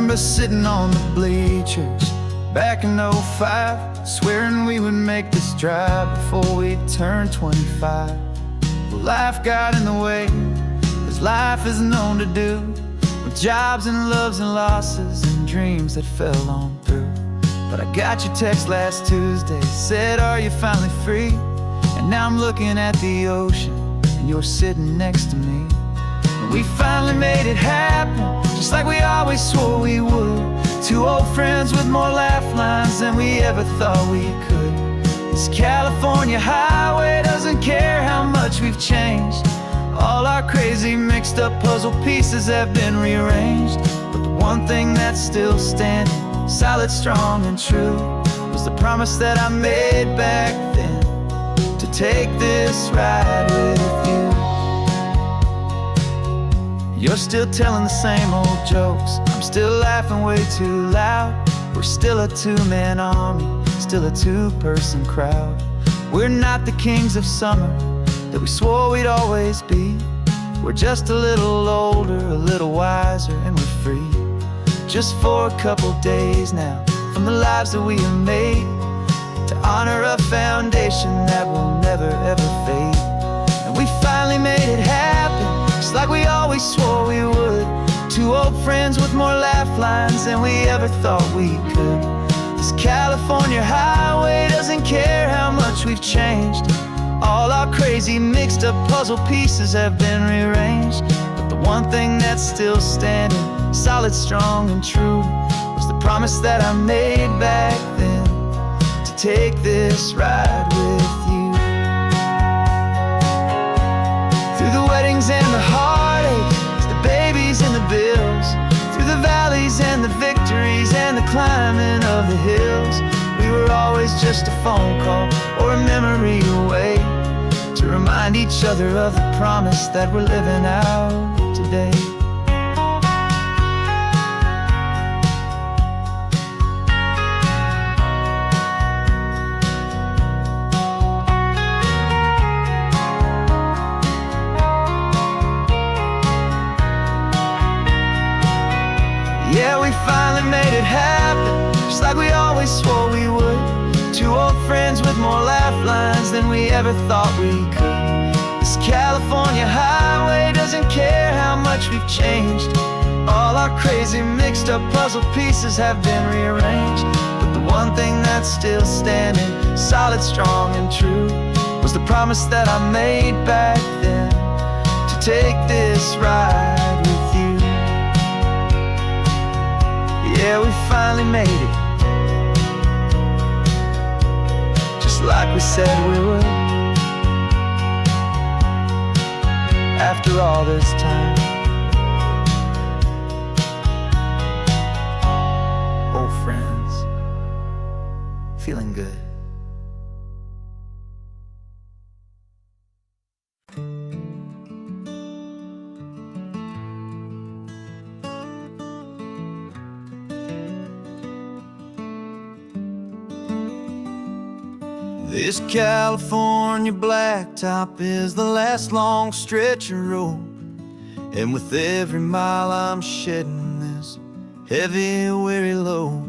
remember sitting on the bleachers back in '05, swearing we would make this drive before we turned 25. Well, life got in the way, as life is known to do, with jobs and loves and losses and dreams that fell on through. But I got your text last Tuesday, said, are you finally free? And now I'm looking at the ocean, and you're sitting next to me. And we finally made it happen, just like we always swore we would. Two old friends with more laugh lines than we ever thought we could. This California highway doesn't care how much we've changed. All our crazy mixed up puzzle pieces have been rearranged. But the one thing that's still standing, solid, strong, and true, was the promise that I made back then, to take this ride with you. You're still telling the same old jokes, I'm still laughing way too loud. We're still a two-man army, still a two-person crowd. We're not the kings of summer that we swore we'd always be. We're just a little older, a little wiser, and we're free. Just for a couple days now, from the lives that we have made, to honor a foundation that will never ever fade. And we finally made it happen, just like we always swore we would. Two old friends with more laugh lines than we ever thought we could. This California highway doesn't care how much we've changed. All our crazy mixed up puzzle pieces have been rearranged. But the one thing that's still standing, solid, strong, and true, was the promise that I made back then, to take this ride with you. Through the weddings and the heartaches, the babies and the bills, through the valleys and the victories and the climbing of the hills, we were always just a phone call or a memory away, to remind each other of the promise that we're living out today. Yeah, we finally made it happen, just like we always swore we would. Two old friends with more laugh lines than we ever thought we could. This California highway doesn't care how much we've changed. All our crazy mixed up puzzle pieces have been rearranged. But the one thing that's still standing, solid, strong, and true, was the promise that I made back then, to take this ride with you. Yeah, we finally made it, just like we said we would. After all this time, old friends, feeling good. This California blacktop is the last long stretch of road, and with every mile I'm shedding this heavy, weary load.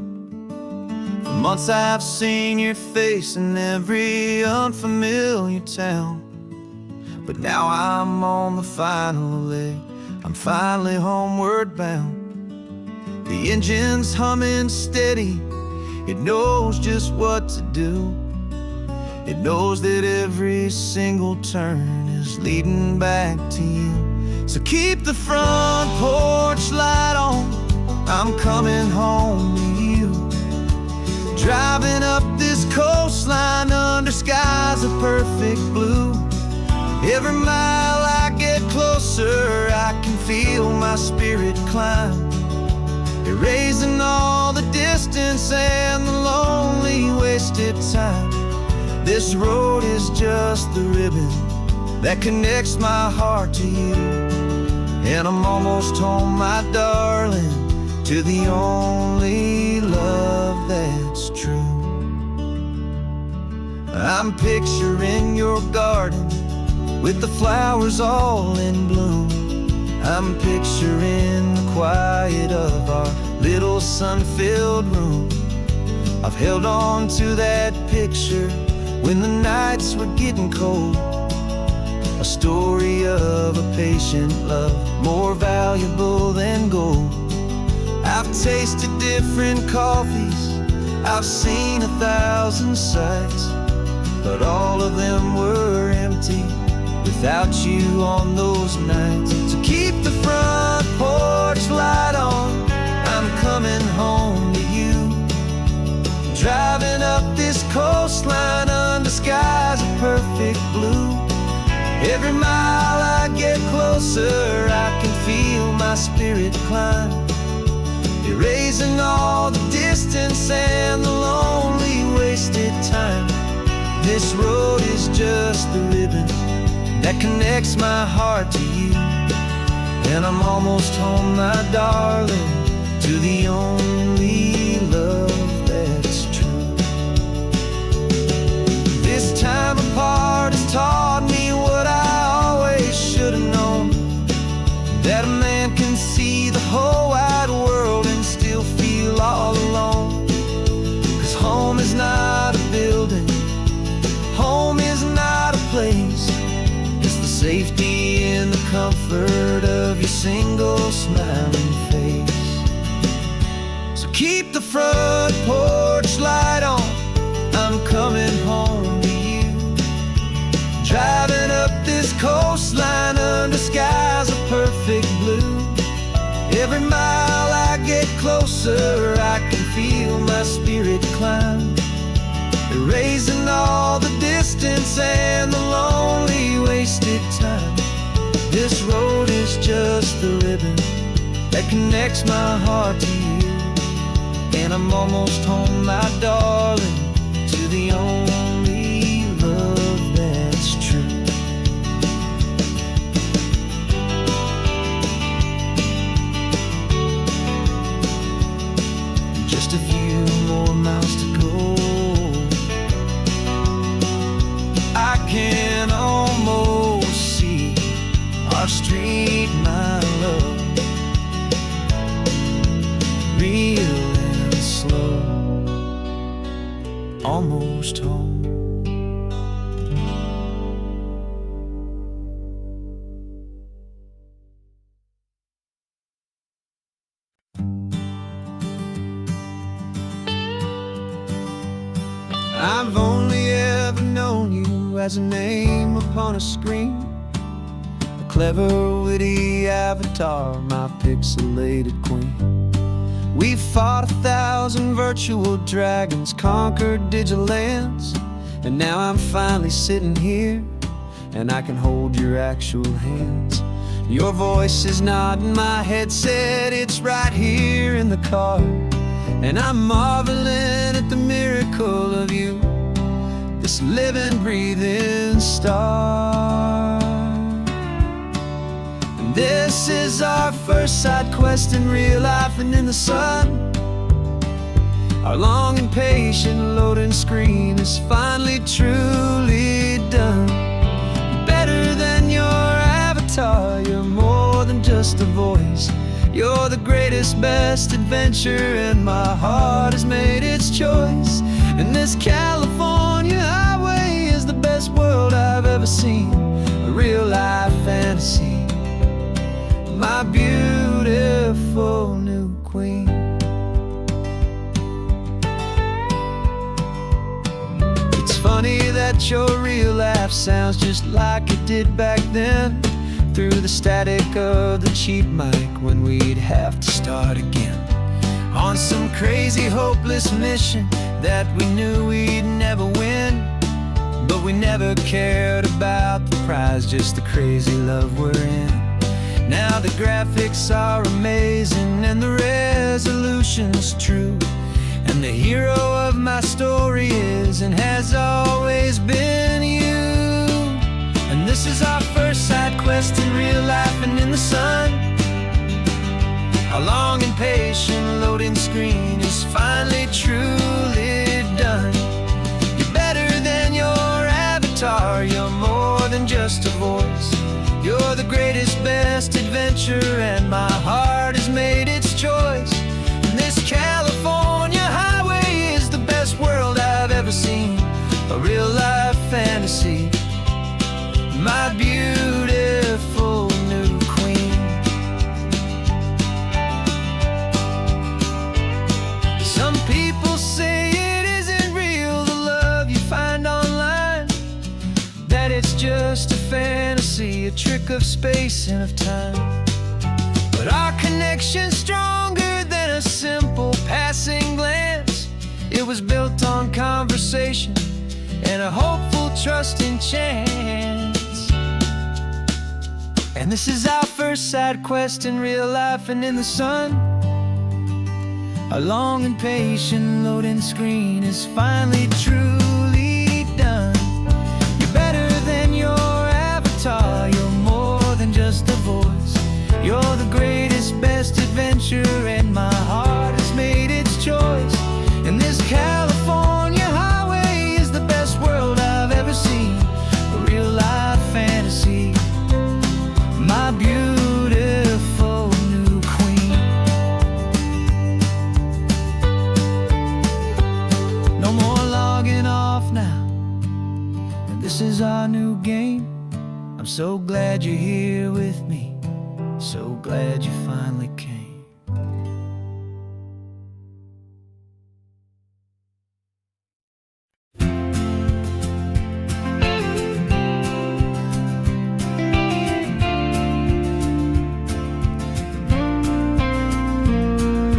For months I've seen your face in every unfamiliar town, but now I'm on the final leg, I'm finally homeward bound. The engine's humming steady, it knows just what to do. It knows that every single turn is leading back to you. So keep the front porch light on, I'm coming home to you. Driving up this coastline under skies of perfect blue. Every mile I get closer, I can feel my spirit climb, erasing all the distance and the lonely wasted time. This road is just the ribbon that connects my heart to you, and I'm almost home, my darling, to the only love that's true. I'm picturing your garden with the flowers all in bloom. I'm picturing the quiet of our little sun-filled room. I've held on to that picture when the nights were getting cold. A story of a patient love, more valuable than gold. I've tasted different coffees, I've seen 1,000 sights, but all of them were empty without you on those nights. So keep the front porch light on, I'm coming home to you. Driving up this coastline under skies of perfect blue. Every mile I get closer, I can feel my spirit climb, erasing all the distance and the lonely wasted time. This road is just the ribbon that connects my heart to you. And I'm almost home, my darling, to the only love that's true. This time apart has taught me what I always should have known, that a man can see the whole wide world and still feel all alone. 'Cause home is not a building, home is not a place, it's the safety and the comfort of your single smiling face. So keep the front porch light on, I'm coming home to you. Driving up this coastline under skies of perfect blue. Every mile I get closer, I can feel my spirit climb, erasing all the distance and the lonely wasted time. This road is just the ribbon that connects my heart to you. And I'm almost home, my darling, to the only love that's true. Just a few more miles to go, I can almost see our street, my love, real and slow, almost home. I've only ever known you as a name upon a screen, a clever, witty avatar, my pixelated queen. We fought 1,000 virtual dragons, conquered digital lands, and now I'm finally sitting here, and I can hold your actual hands. Your voice is not in my headset, it's right here in the car, and I'm marveling at the miracle of you, this living, breathing star. And this is our first side quest in real life and in the sun. Our long and patient loading screen is finally truly done. Better than your avatar, you're more than just a voice. You're the greatest, best adventure, and my heart has made its choice. And this California highway is the best world I've ever seen, a real life fantasy, my beautiful new queen. It's funny that your real life sounds just like it did back then, through the static of the cheap mic when we'd have to start again, on some crazy hopeless mission that we knew we'd never win. But we never cared about the prize, just the crazy love we're in. Now the graphics are amazing and the resolution's true, and the hero of my story is and has always been you. And this is our first side quest in real life and in the sun. Our long and patient loading screen is finally truly done. You're better than your avatar, you're more than just a voice. You're the greatest, best adventure, and my heart has made its choice. And this trick of space and of time. But our connection's stronger than a simple passing glance. It was built on conversation and a hopeful, trusting chance. And this is our first side quest in real life and in the sun. Our long and patient loading screen is finally truly done. You're better than your avatar, you're more than just a voice. You're the greatest, best adventure, and my heart has made its choice. And this California highway is the best world I've ever seen. A real life fantasy, my beautiful new queen. No more logging off now, and this is our new game. I'm so glad you're here with me, so glad you finally came.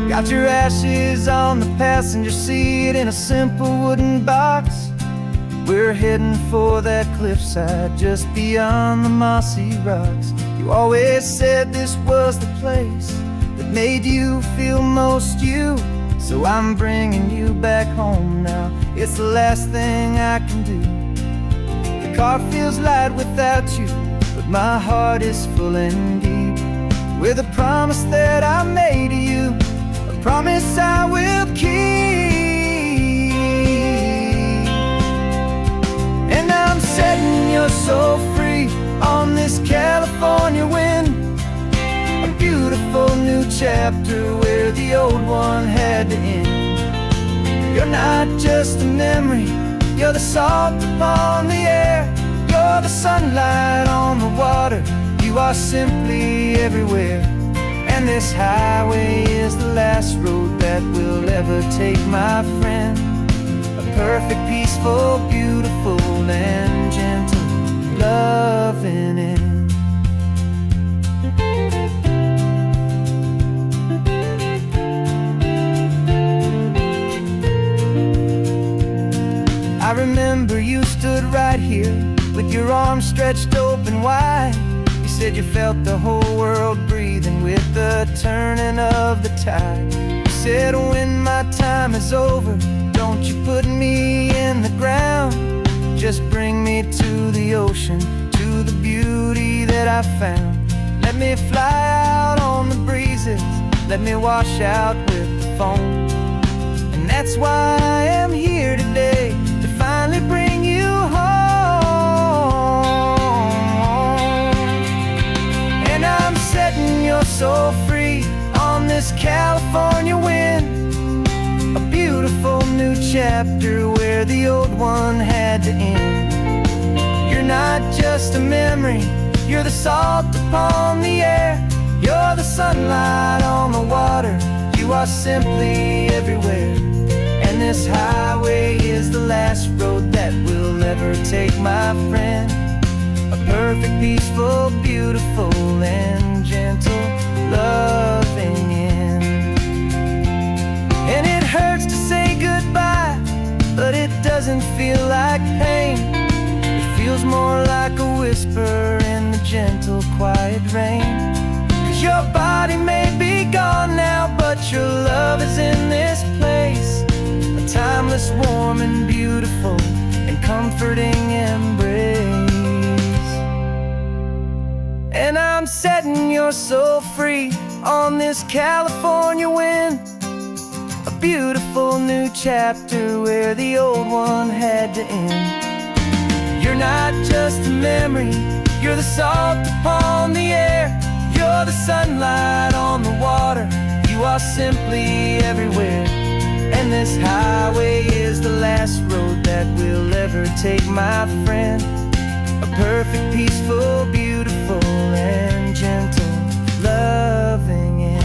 Got your ashes on the passenger seat in a simple wooden box. We're heading for that cliffside just beyond the mossy rocks. You always said this was the place that made you feel most you. So I'm bringing you back home now. It's the last thing I can do. The car feels light without you, but my heart is full and deep with a promise that I made to you, a promise I will keep. And I'm setting your soul free on this California wind, a beautiful new chapter where the old one had to end. You're not just a memory, you're the salt upon the air, you're the sunlight on the water, you are simply everywhere. And this highway is the last road that we'll ever take, my friend. A perfect, peaceful, beautiful, and gentle, loving end. I remember you stood right here with your arms stretched open wide. You said you felt the whole world breathing with the turning of the tide. You said when my time is over, don't you put me in the ground, just bring me to the ocean, to the beauty that I found. Let me fly out on the breezes, let me wash out with the foam. And that's why I am here today, to finally bring you home. And I'm setting your soul free on this California wind, a beautiful new chapter where the old one had to end. You're not just a memory, you're the salt upon the air, you're the sunlight on the water, you are simply everywhere. And this highway is the last road that we'll ever take, my friend. A perfect, peaceful, beautiful, and gentle, loving end. And it hurts to say goodbye, but it doesn't feel like pain. It feels more like a whisper in the gentle, quiet rain. 'Cause your body may be gone now, but your love is in this place, a timeless, warm, and beautiful, and comforting embrace. And I'm setting your soul free on this California wind, a beautiful new chapter where the old one had to end. You're not just a memory, you're the salt upon the air, you're the sunlight on the water, you are simply everywhere. And this highway is the last road that we'll ever take, my friend. A perfect, peaceful, beautiful, and gentle, loving end.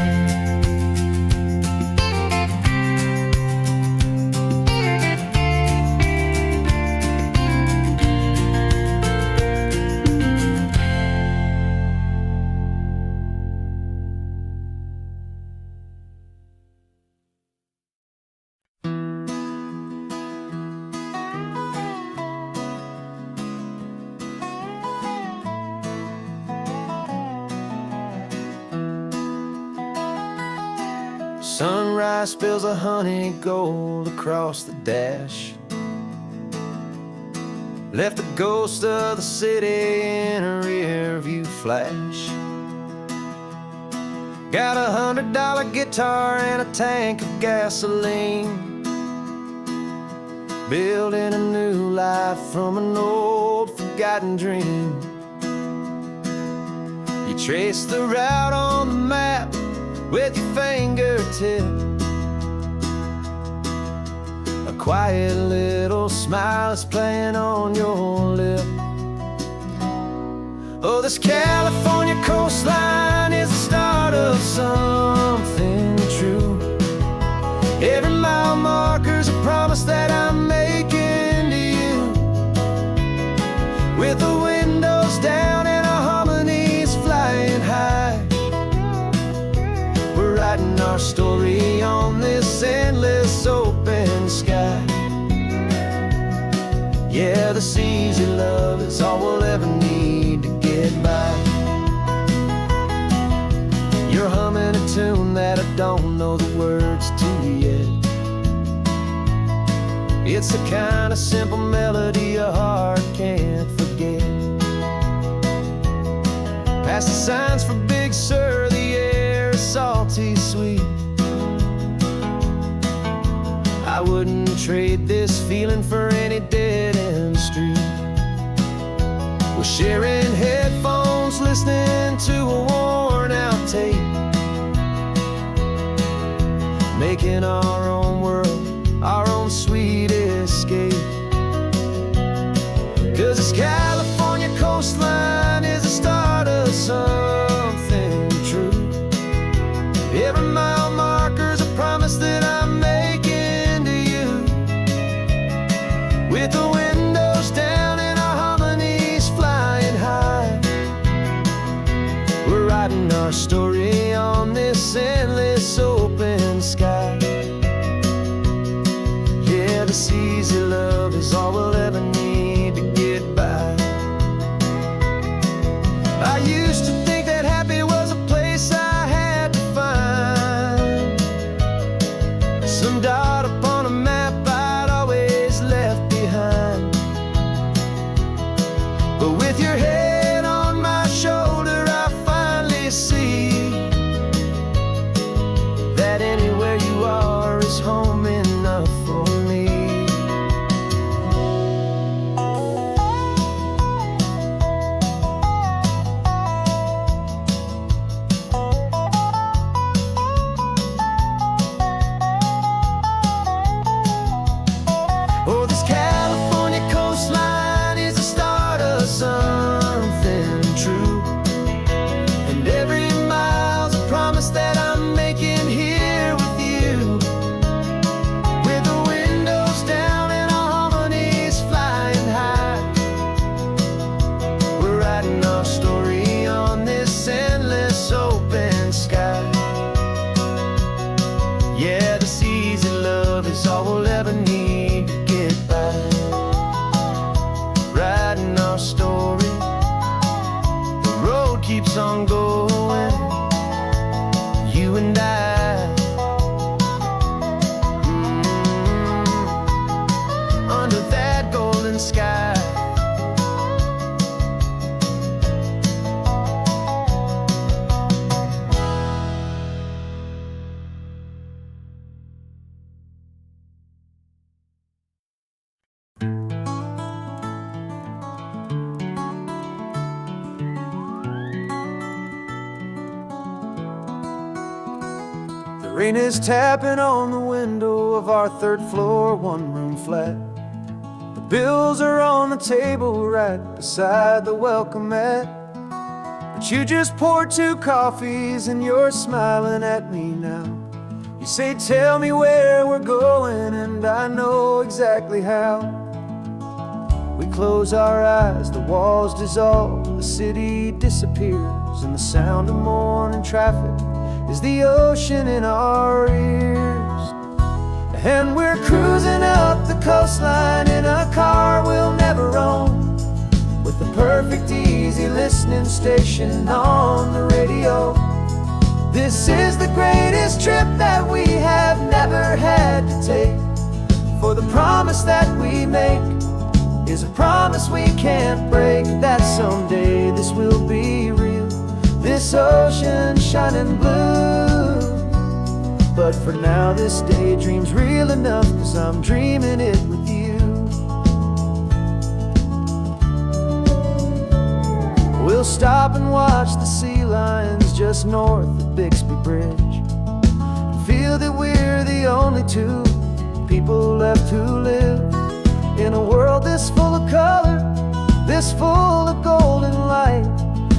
Sunrise spills a honey gold across the dash. Left the ghost of the city in a rear view flash. Got a $100 guitar and a tank of gasoline, building a new life from an old forgotten dream. You trace the route on the map with your fingertip, a quiet little smile is playing on your lip. Oh, this California coastline is the start of something true. Every mile marker's a promise that I'm making to you. With the windows down and our harmonies flying high, we're writing our story on this endless open sky. Yeah, this easy love is all we'll ever need to get by. You're humming a tune that I don't know the words to yet. It's the kind of simple melody a heart can't forget. Past the signs for Big Sur, the air is salty sweet. I wouldn't trade this feeling for any dead-end street. We're sharing headphones, listening to a worn-out tape, making our own world, our own sweet escape. 'Cause this California coastline is the start of something true. Every mile marker's a promise that I'm making to you. With the windows down and our harmonies flying high, we're writing our story on this endless open sky. Yeah, this easy love is all we'll ever need to get by. I used to think that happy was a place I had to find, some dot upon a map I'd always left behind. But with your head on my shoulder, I finally see that anywhere you are is home enough for me. Oh, this California coastline is the start of something true. And every mile's a promise that I'm making here with you. With the windows down and our harmonies flying high, we're writing our story on this endless open sky. Yeah, this easy love is all we'll ever need to get by. Writing our story, the road keeps on going, you and I. Under that golden sky. The rain is tapping on the window of our third floor, one-room flat. The bills are on the table right beside the welcome mat. But you just poured 2 coffees and you're smiling at me now. You say, tell me where we're going, and I know exactly how. We close our eyes, the walls dissolve, the city disappears, and the sound of morning traffic is the ocean in our ears. And we're cruising up the coastline in a car we'll never own, with the perfect easy listening station on the radio. This is the greatest trip that we have never had to take. For the promise that we make is a promise we can't break, that someday this will be real, this ocean shining blue. But for now this daydream's real enough, 'cause I'm dreaming it with you. We'll stop and watch the sea lions just north of Bixby Bridge, and feel that we're the only two people left who live in a world this full of color, this full of golden light.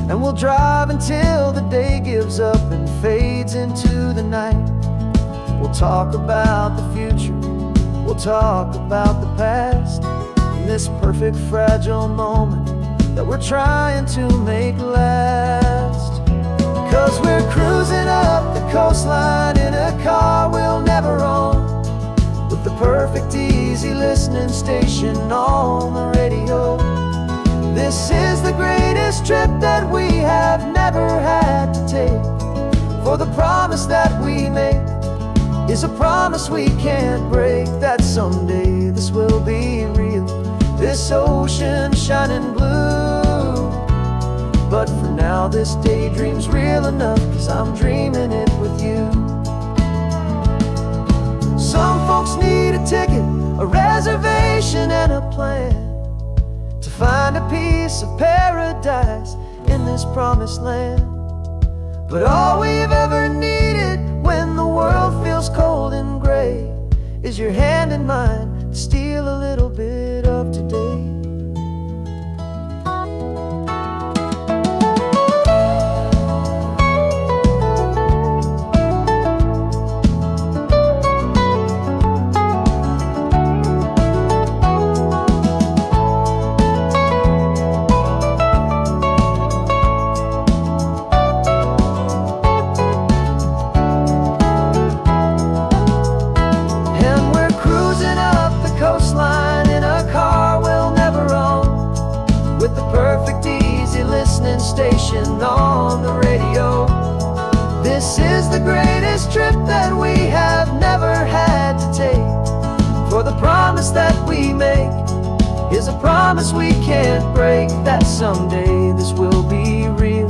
And we'll drive until the day gives up and fades into the night. We'll talk about the future, we'll talk about the past, in this perfect fragile moment that we're trying to make last. 'Cause we're cruising up the coastline in a car we'll never own, with the perfect easy listening station on the radio. This is the greatest trip that we have never had to take. For the promise that we make is a promise we can't break, that someday this will be real, this ocean shining blue. But for now this daydream's real enough, 'cause I'm dreaming it with you. Some folks need a ticket, a reservation and a plan to find a piece of paradise in this promised land. But all we've ever needed when the world feels cold and gray is your hand in mine to steal a little bit of today. Station on the radio. This is the greatest trip that we have never had to take. For the promise that we make is a promise we can't break, that someday this will be real,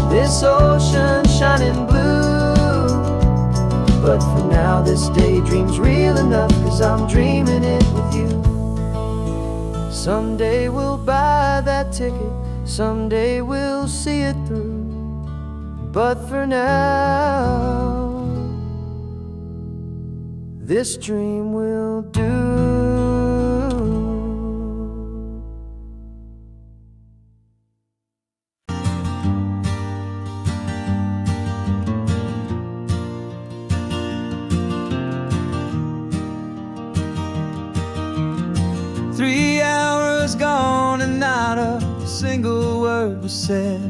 this ocean shining blue. But for now this daydream's real enough, 'cause I'm dreaming it with you. Someday we'll buy that ticket, someday we'll see it through. But for now, this dream will do. 3 hours gone and not a single word was said.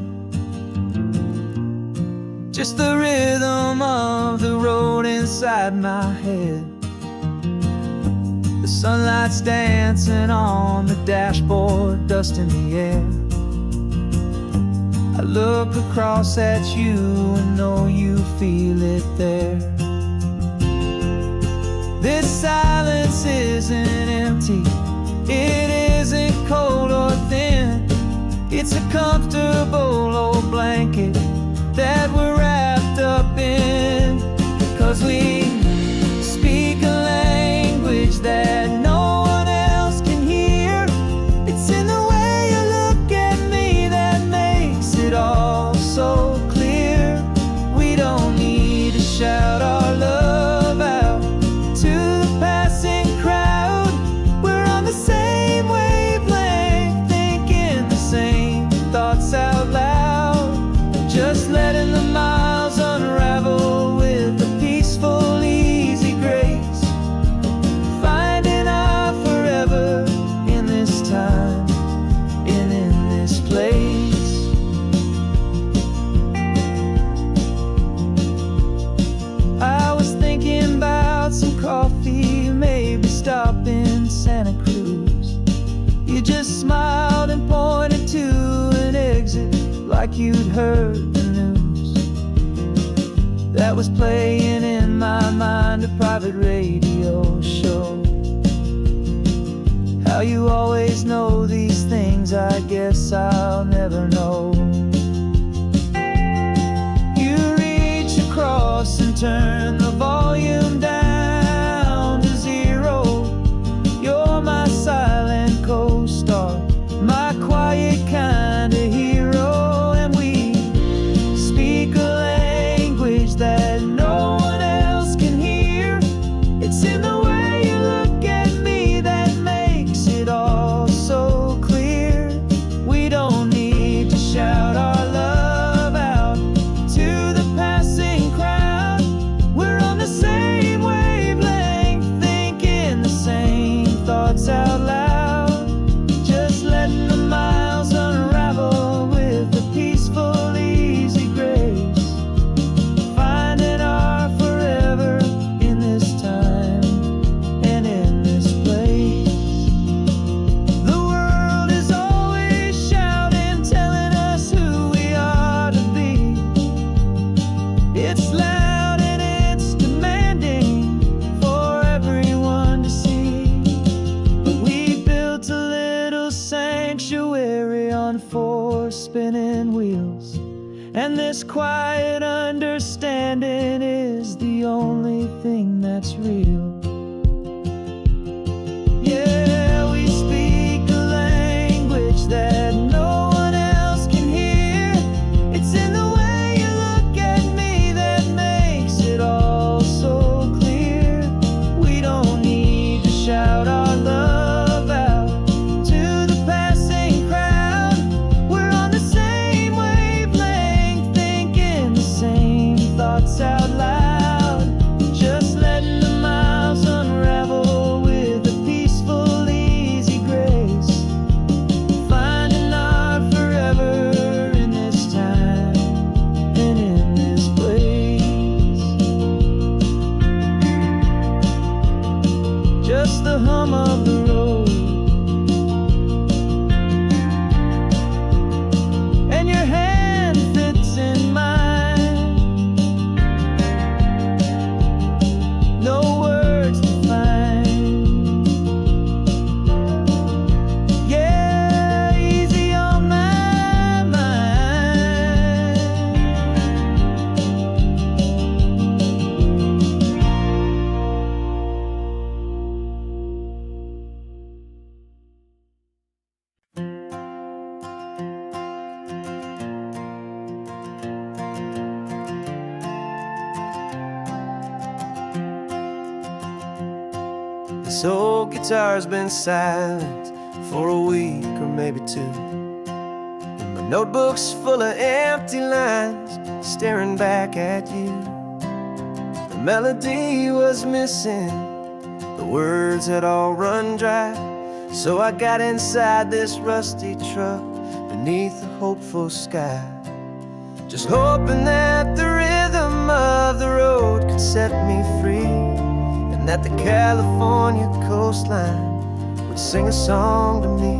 Just the rhythm of the road inside my head. The sunlight's dancing on the dashboard, dust in the air. I look across at you and know you feel it there. This silence isn't empty, it isn't cold or thin. It's a comfortable old blanket that we're wrapped up in. 'Cause we speak a language that no one else can hear. It's in the way you look at me that makes it all so clear. We don't need to shout our love out to the passing crowd. We're on the same wavelength, thinking the same thoughts out loud. Just letting the miles unravel with a peaceful, easy grace. Finding our forever in this time and in this place. I was thinking about some coffee, maybe stop in Santa Cruz. You just smiled and pointed to an exit like you'd heard the news. that was playing in my mind, a private radio show. How you always know these things, I guess I'll never know. You reach across and turn the volume down to zero. You're my silent co-star, my quiet kind of hero. And we speak a language that no one else can hear. It's in the way you look at me that makes it all so clear. We don't need to shout our love out to the passing crowd. We're on the same wavelength, thinking the same thoughts out loud. Just letting the miles unravel with a peaceful, easy grace. Finding our forever in this time and in this place. The world is always shouting, telling us who we are to be. It's loud and it's demanding for everyone to see. But we built a little sanctuary on four spinning wheels, and this quiet understanding is the only thing that's real. Yeah, we speak a language that no one else can hear. It's in the way you look at me that makes it all so clear. We don't need to shout our love out to the passing crowd. We're on the same wavelength, thinking the same thoughts out loud. Just letting the miles unravel with a peaceful, easy grace. Finding our forever in this time and in this place. Just the hum of the road and your hand fits in mine. No words to find. Yeah, easy on my mind. This old guitar's been silent for a week or maybe two, and my notebook's full of empty lines staring back at you. The melody was missing, the words had all run dry. So I got inside this rusty truck beneath a hopeful sky, just hoping that the rhythm of the road could set me free, and that the California coastline would sing a song to me.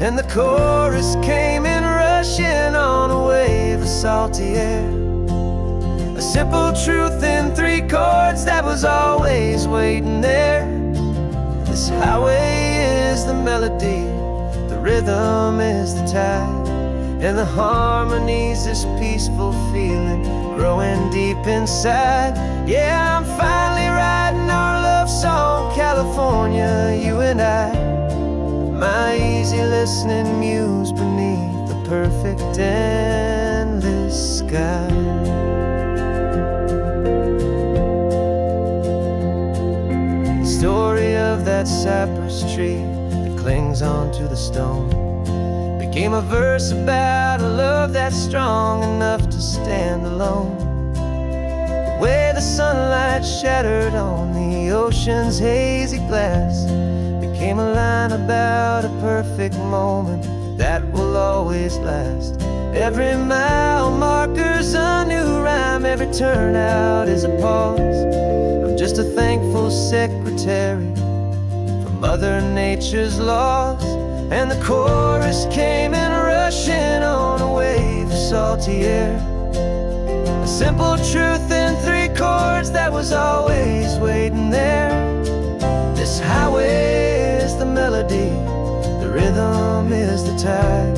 And the chorus came in rushing on a wave of salty air, a simple truth in three chords that was always waiting there. This highway is the melody, the rhythm is the tide, and the harmony's this peaceful feeling growing deep inside. Yeah, I'm finally writing our love song, California, you and I. My easy listening muse beneath the perfect endless sky. Story of that cypress tree that clings onto the stone became a verse about a love that's strong enough to stand alone. The way the sunlight shattered on the ocean's hazy glass became a line about a perfect moment that will always last. Every mile marker's a new rhyme, every turnout is a pause. I'm just a thankful secretary for Mother Nature's laws. And the chorus came in rushing on a wave of salty air, a simple truth chords that was always waiting there. This highway is the melody, the rhythm is the tide,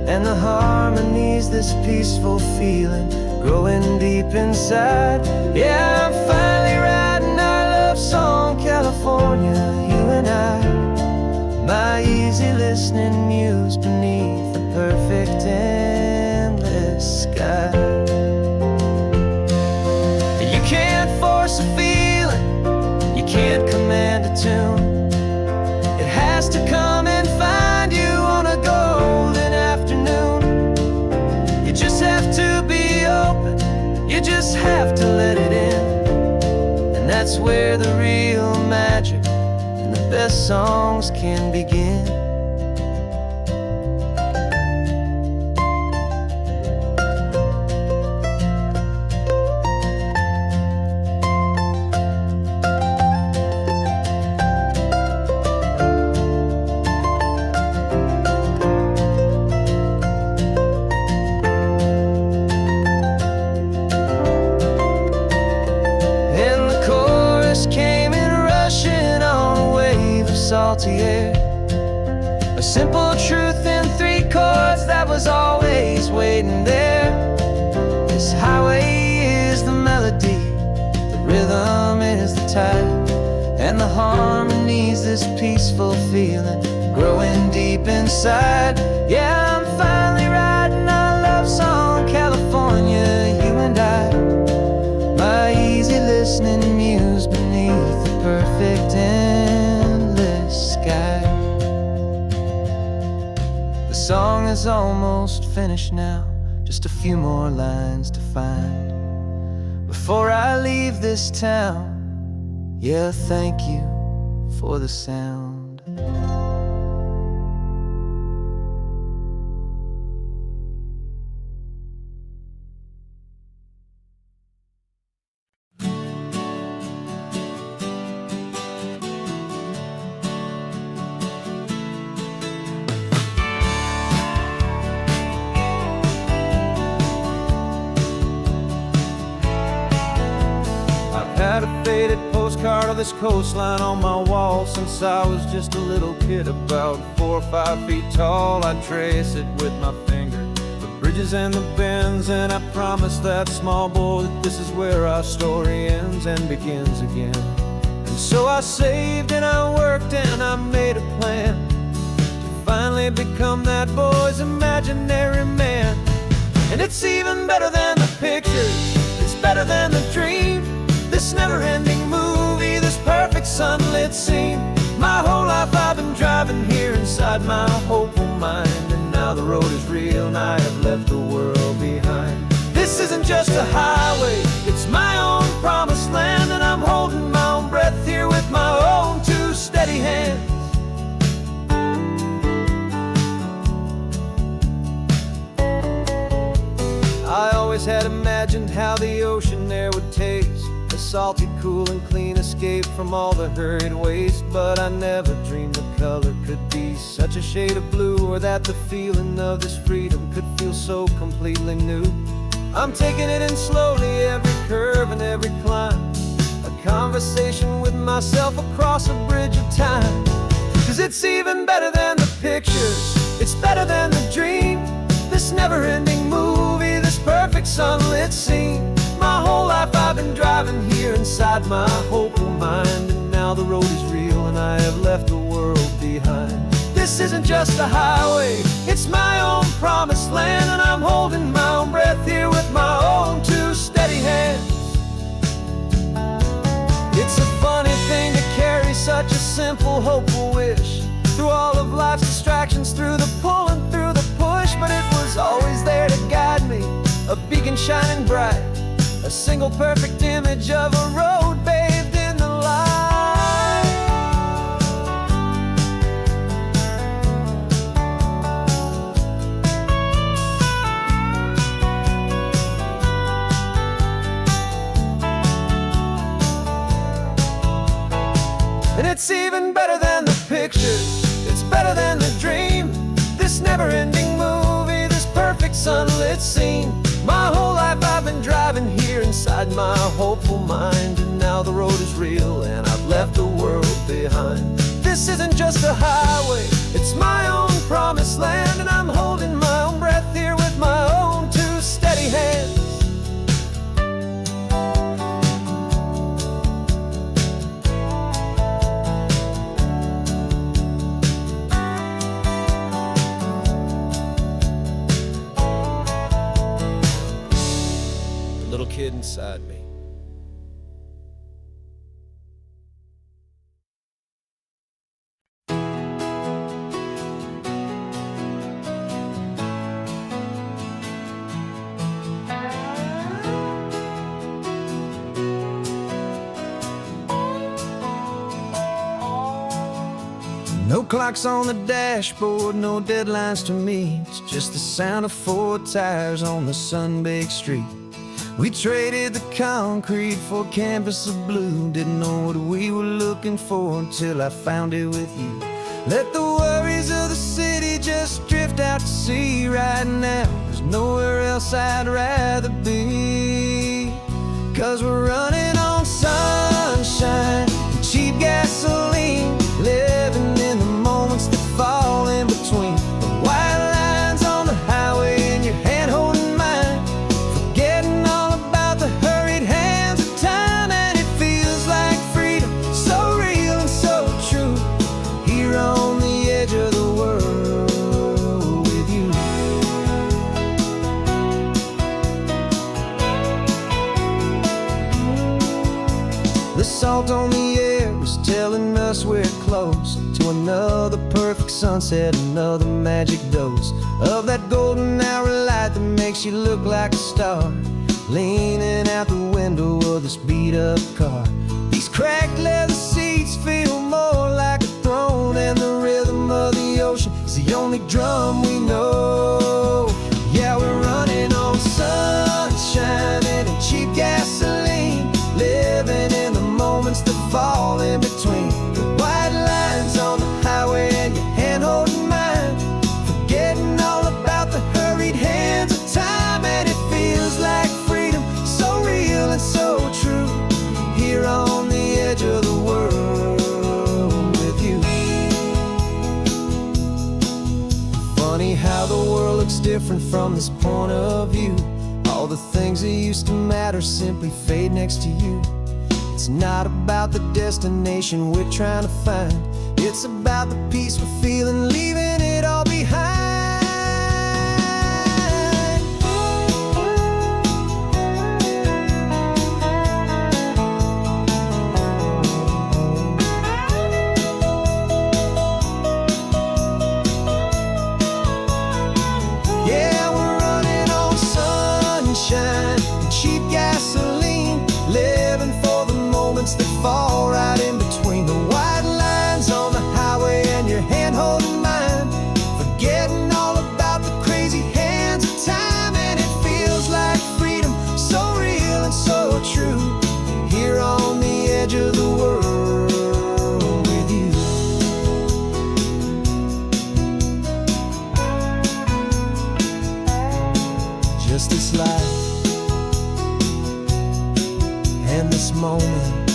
and the harmony's this peaceful feeling growing deep inside. Yeah, I'm finally writing our love song, California, you and I. My easy listening muse beneath the perfect endless sky. You can't force a feeling, you can't command a tune. It has to come and find you on a golden afternoon. You just have to be open, you just have to let it in. And that's where the real magic and the best songs can begin. Salty air, a simple truth in 3 chords that was always waiting there. This highway is the melody, the rhythm is the tide, and the harmony's this peaceful feeling growing deep inside. Yeah, I'm finally writing our love song, California, you and I. My easy listening muse beneath the perfect sky. The song is almost finished now, just a few more lines to find before I leave this town. Yeah, thank you for the sound. Had a faded postcard of this coastline on my wall since I was just a little kid, about 4 or 5 feet tall. I trace it with my finger, the bridges and the bends, and I promise that small boy that this is where our story ends and begins again. And so I saved and I worked and I made a plan to finally become that boy's imaginary man. And it's even better than the pictures, it's better than the dream. This never-ending movie, this perfect sunlit scene. My whole life I've been driving here inside my hopeful mind, and now the road is real and I have left the world behind. This isn't just a highway, it's my own promised land, and I'm holding my own breath here with my own 2 steady hands. I always had imagined how the ocean air would taste, a salty, cool and clean escape from all the hurried waste. But I never dreamed the color could be such a shade of blue, or that the feeling of this freedom could feel so completely new. I'm taking it in slowly, every curve and every climb, a conversation with myself across a bridge of time. 'Cause it's even better than the pictures, it's better than the dream. This never-ending movie, this perfect sunlit scene. My whole life I've been driving here inside my hopeful mind, and now the road is real and I have left the world behind. This isn't just a highway, it's my own promised land, and I'm holding my own breath here with my own 2 steady hands. It's a funny thing to carry such a simple, hopeful wish through all of life's distractions, through the pull and through the push, but it was always there to guide me, a beacon shining bright, a single perfect image of a road bathed in the light. And it's even better than the pictures, it's better than the dream. This never-ending movie, this perfect sunlit scene. My whole life I've been driving here inside inside my hopeful mind. And now the road is real and I've left the world behind. This isn't just a highway, it's my own promised land. And I'm holding my own breath here with my own two steady hands. The little kid inside me. No clocks on the dashboard, no deadlines to meet. It's just the sound of 4 tires on the sun-baked street. We traded the concrete for a canvas of blue. Didn't know what we were looking for until I found it with you. Let the worries of the city just drift out to sea right now. There's nowhere else I'd rather be. 'Cause we're running on sunshine and cheap gasoline, living in the moments that fall in between. The white lines on the highway and your hand holding mine, forgetting all about the hurried hands of time. And it feels like freedom, so real and so true, here on the edge of the world with you. The salt on the air is telling us we're close to another perfect sunset, another magic dose of that golden hour light that makes you look like a star, leaning out the window of this beat-up car. These cracked leather seats feel more like a throne, and the rhythm of the ocean is the only drum we know. Yeah, we're running on sunshine and cheap gasoline, living in the moments that fall in between. The white lines on the highway and your hand holding mine, forgetting all about the hurried hands of time. And it feels like freedom, so real and so true, here on the edge of the world with you. Funny how the world looks different from this point of view. All the things that used to matter simply fade next to you. It's not about the destination we're trying to find, it's about the peace we're feeling, leaving it all behind. Yeah, we're running on sunshine and cheap gasoline, living for the moments that fall right in between. The white lines on the highway and your hand holding mine, forgetting all about the crazy hands of time. And it feels like freedom, so real and so true, here on the edge of the world with you. Just this life and this moment,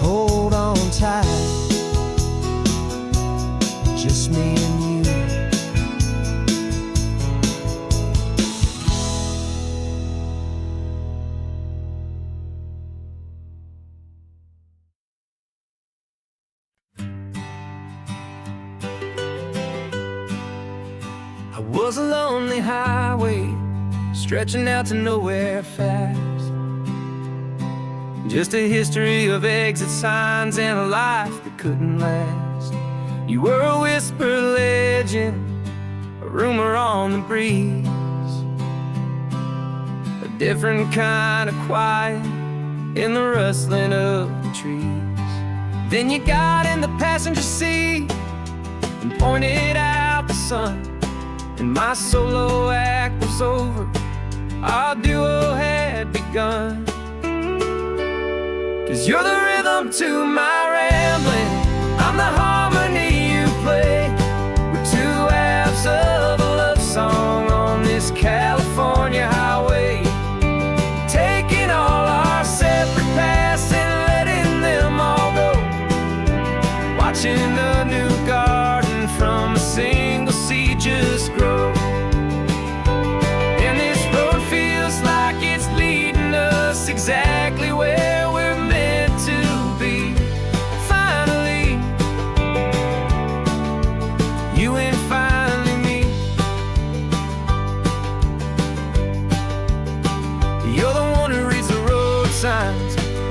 hold on tight, just me and you. I was a lonely highway, stretching out to nowhere fast. Just a history of exit signs and a life that couldn't last. You were a whisper legend, a rumor on the breeze, a different kind of quiet in the rustling of the trees. Then you got in the passenger seat and pointed out the sun, and my solo act was over, our duo had begun. 'Cause you're the rhythm to my rambling, I'm the harmony you play. We're two halves of a love song on this California highway.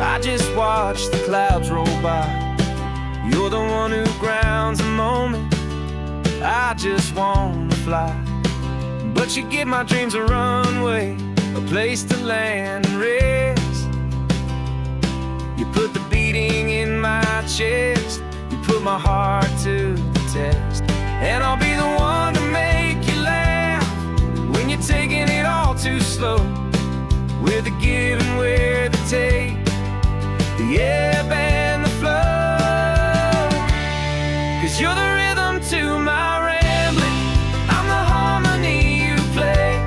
I just watch the clouds roll by. You're the one who grounds the moment. I just wanna fly, but you give my dreams a runway, a place to land and rest. You put the beating in my chest, you put my heart to the test. And I'll be the one to make you laugh when you're taking it all too slow. With the give and with the take, the ebb and the flow. 'Cause you're the rhythm to my rambling, I'm the harmony you play.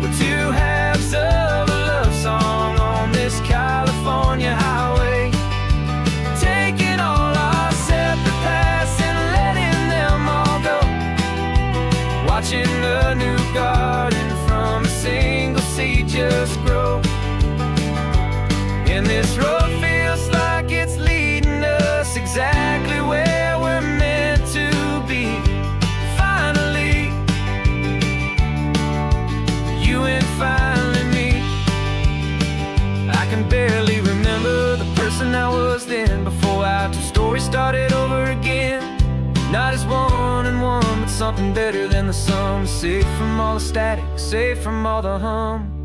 We're two halves of a love song on this California highway, taking all our separate paths and letting them all go. Watching a new garden from a single seed just grow. And this road feels like it's leading us exactly where we're meant to be. Finally, you and finally me. I can barely remember the person I was then, before our two stories started over again. Not as one and one, but something better than the sum. Safe from all the static, safe from all the hum.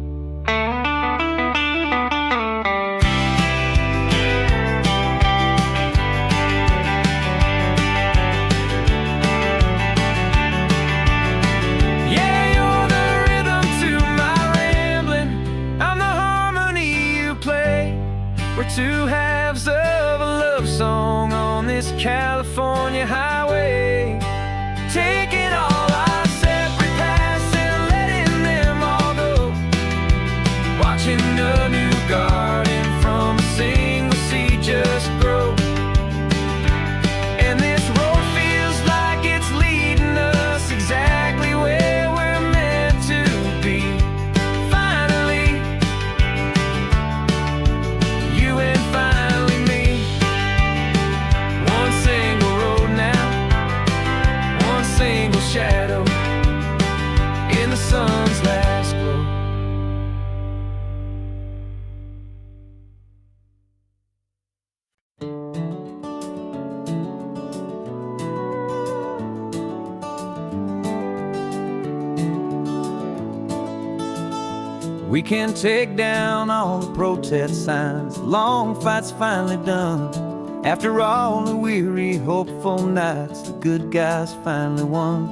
Yeah, you're the rhythm to my rambling, I'm the harmony you play. We're two halves of a love song on this California highway, taking all our separate paths and letting them all go. Watching a new garden from a single seed just grow. And this road feels like it's leading us exactly where we're meant to be. Finally, you and finally me. One single road now, one single shadow in the sun's last glow. We can take down all the protest signs, long fight's finally done. After all the weary, hopeful nights, the good guys finally won.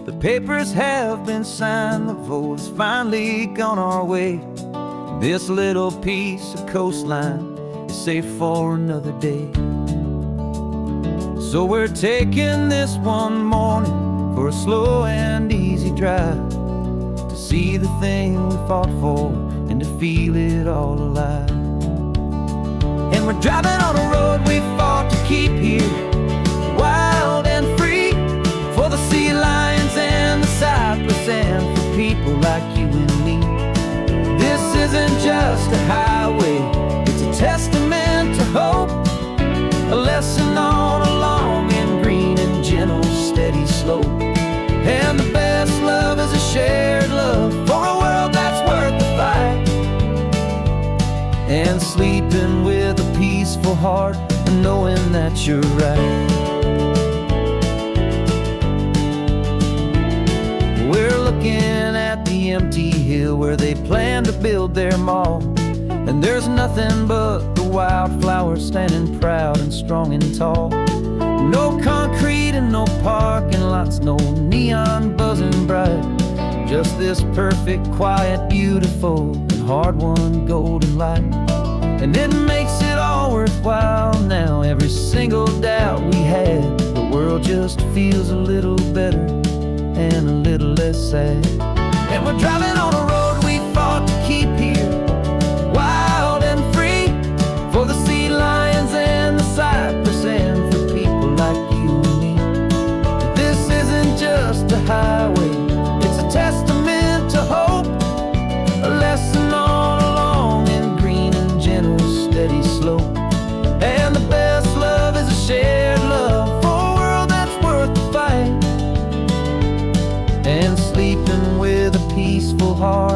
The papers have been signed, the vote has finally gone our way. This little piece of coastline is safe for another day. So we're taking this one morning for a slow and easy drive, to see the thing we fought for and to feel it all alive. And we're driving on a road we fought to keep here, wild and free, for the sea lions and the cypress and for people like you and me. This isn't just a highway, it's a testament to hope, a lesson on a long and green and gentle steady slope. And the best love is a shared love for a world that's worth the fight, and sleeping with a peaceful heart and knowing that you're right. We're looking at the empty hill where they plan to build their mall, and there's nothing but the wildflowers standing proud and strong and tall. No concrete and no parking lots, no neon buzzing bright, just this perfect, quiet, beautiful, and hard-won golden light. And it makes it all worthwhile now, every single doubt we had. The world just feels a little better and a little less sad. And we're driving on a road we fought to keep here, wild and free, for the sea lions and the cypress and for people like you and me. This isn't just a highway, it's a testament to hope, a lesson on a long and green and gentle steady slope. And the best love is a shared love for a world that's worth the fight, and sleeping with a peaceful heart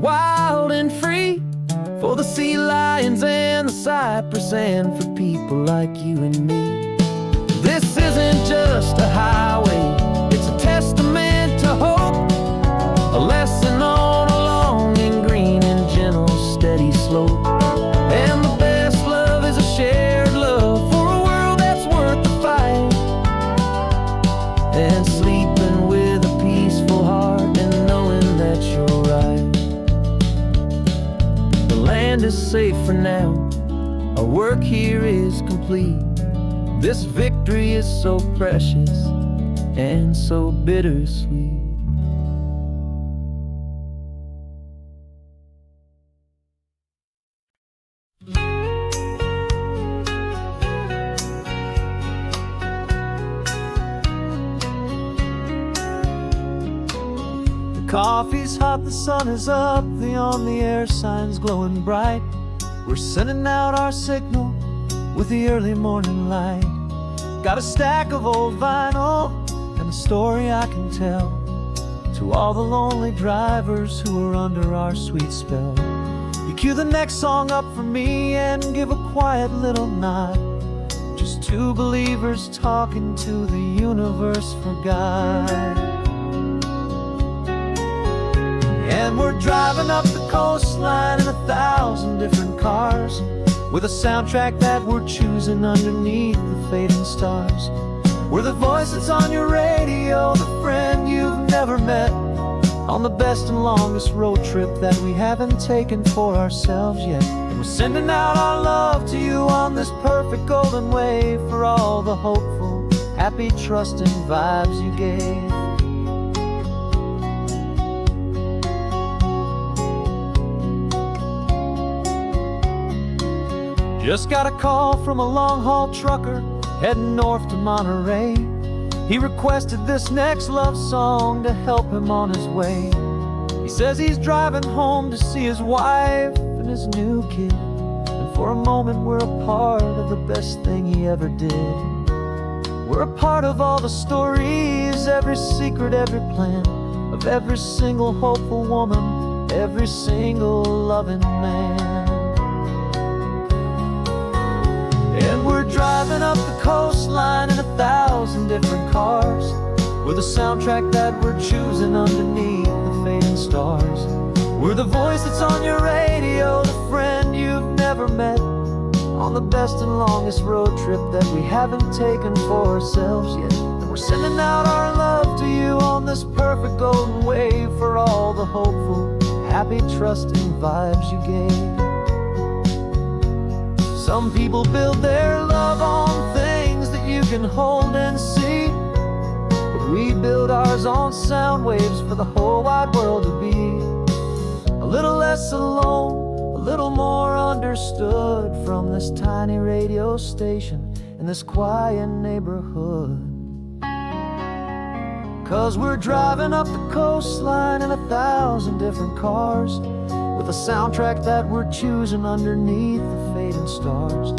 wild and free, for the sea lions and the cypress, and for people like you and me. This isn't just a highway, it's a testament to hope, a lesson on a long and green and gentle steady slope. And the best love is a shared love for a world that's worth the fight, and sleeping with a peaceful heart and knowing that you're right. The land is safe for now, our work here is complete. This victory is so precious and so bittersweet. The coffee's hot, the sun is up, the on the air sign's glowing bright. We're sending out our signal with the early morning light. Got a stack of old vinyl and a story I can tell to all the lonely drivers who are under our sweet spell. You cue the next song up for me and give a quiet little nod. Just two believers talking to the universe for God. And we're driving up the coastline in 1,000 different cars, with a soundtrack that we're choosing underneath the fading stars. We're the voice that's on your radio, the friend you've never met, on the best and longest road trip that we haven't taken for ourselves yet. And we're sending out our love to you on this perfect golden wave, for all the hopeful, happy, trusting vibes you gave. Just got a call from a long-haul trucker heading north to Monterey. He requested this next love song to help him on his way. He says he's driving home to see his wife and his new kid, and for a moment we're a part of the best thing he ever did. We're a part of all the stories, every secret, every plan, of every single hopeful woman, every single loving man. And we're driving up the coastline in 1,000 different cars, with a soundtrack that we're choosing underneath the fading stars. We're the voice that's on your radio, the friend you've never met, on the best and longest road trip that we haven't taken for ourselves yet. And we're sending out our love to you on this perfect golden wave, for all the hopeful, happy, trusting vibes you gave. Some people build their love on things that you can hold and see, but we build ours on sound waves for the whole wide world to be a little less alone, a little more understood, from this tiny radio station in this quiet neighborhood. 'Cause we're driving up the coastline in 1,000 different cars, with a soundtrack that we're choosing underneath the fading stars.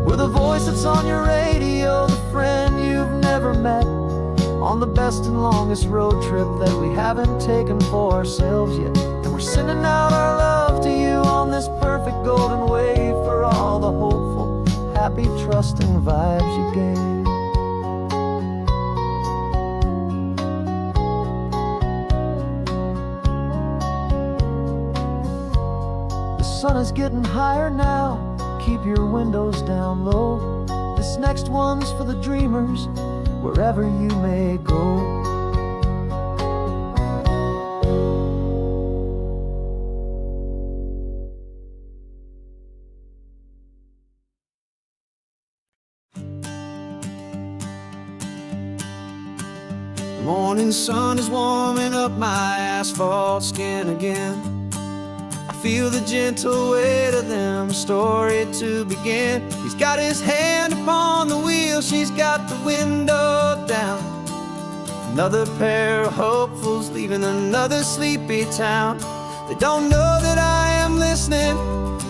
We're the voice that's on your radio, the friend you've never met, on the best and longest road trip that we haven't taken for ourselves yet. And we're sending out our love to you on this perfect golden wave, for all the hopeful, happy, trusting vibes you gave. The sun is getting higher now, keep your windows down low. This next one's for the dreamers, wherever you may go. The morning sun is warming up my asphalt skin again. Feel the gentle weight of them, story to begin. He's got his hand upon the wheel, she's got the window down. Another pair of hopefuls leaving another sleepy town. They don't know that I am listening,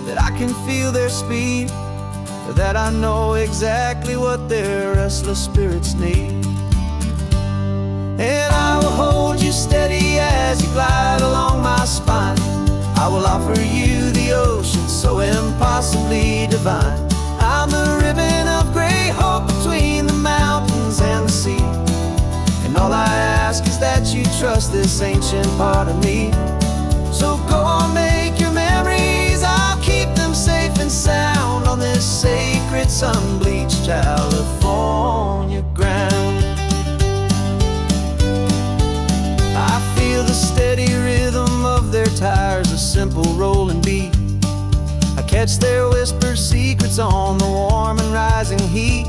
that I can feel their speed, that I know exactly what their restless spirits need. And I will hold you steady as you glide along my spine. I I will offer you the ocean so impossibly divine. I'm the ribbon of gray hope between the mountains and the sea. And all I ask is that you trust this ancient part of me. So go on, make your memories, I'll keep them safe and sound on this sacred sun-bleached California ground. I feel the steady rhythm of their tires, a simple rolling beat. I catch their whispered secrets on the warm and rising heat.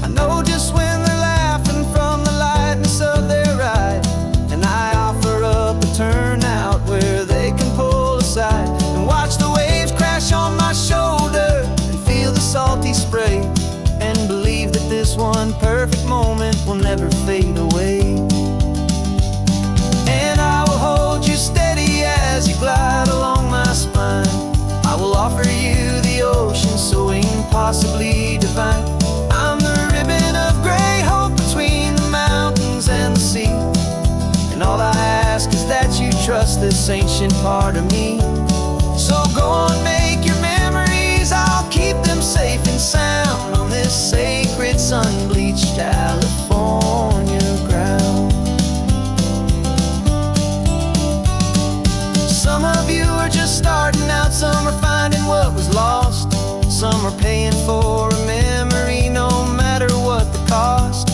I know just when they're laughing from the lightness of their ride, and I offer up a turnout where they can pull aside and watch the waves crash on my shoulder and feel the salty spray, and believe that this one perfect moment will never fade away. And I will hold you steady as you glide along my spine. I will offer you the ocean so impossibly divine. I'm the ribbon of gray hope between the mountains and the sea. And all I ask is that you trust this ancient part of me. So go on, make your memories, I'll keep them safe and sound on this sacred sun-bleached California ground. Some of you are just starting out, some are finding what was lost, some are paying for a memory no matter what the cost.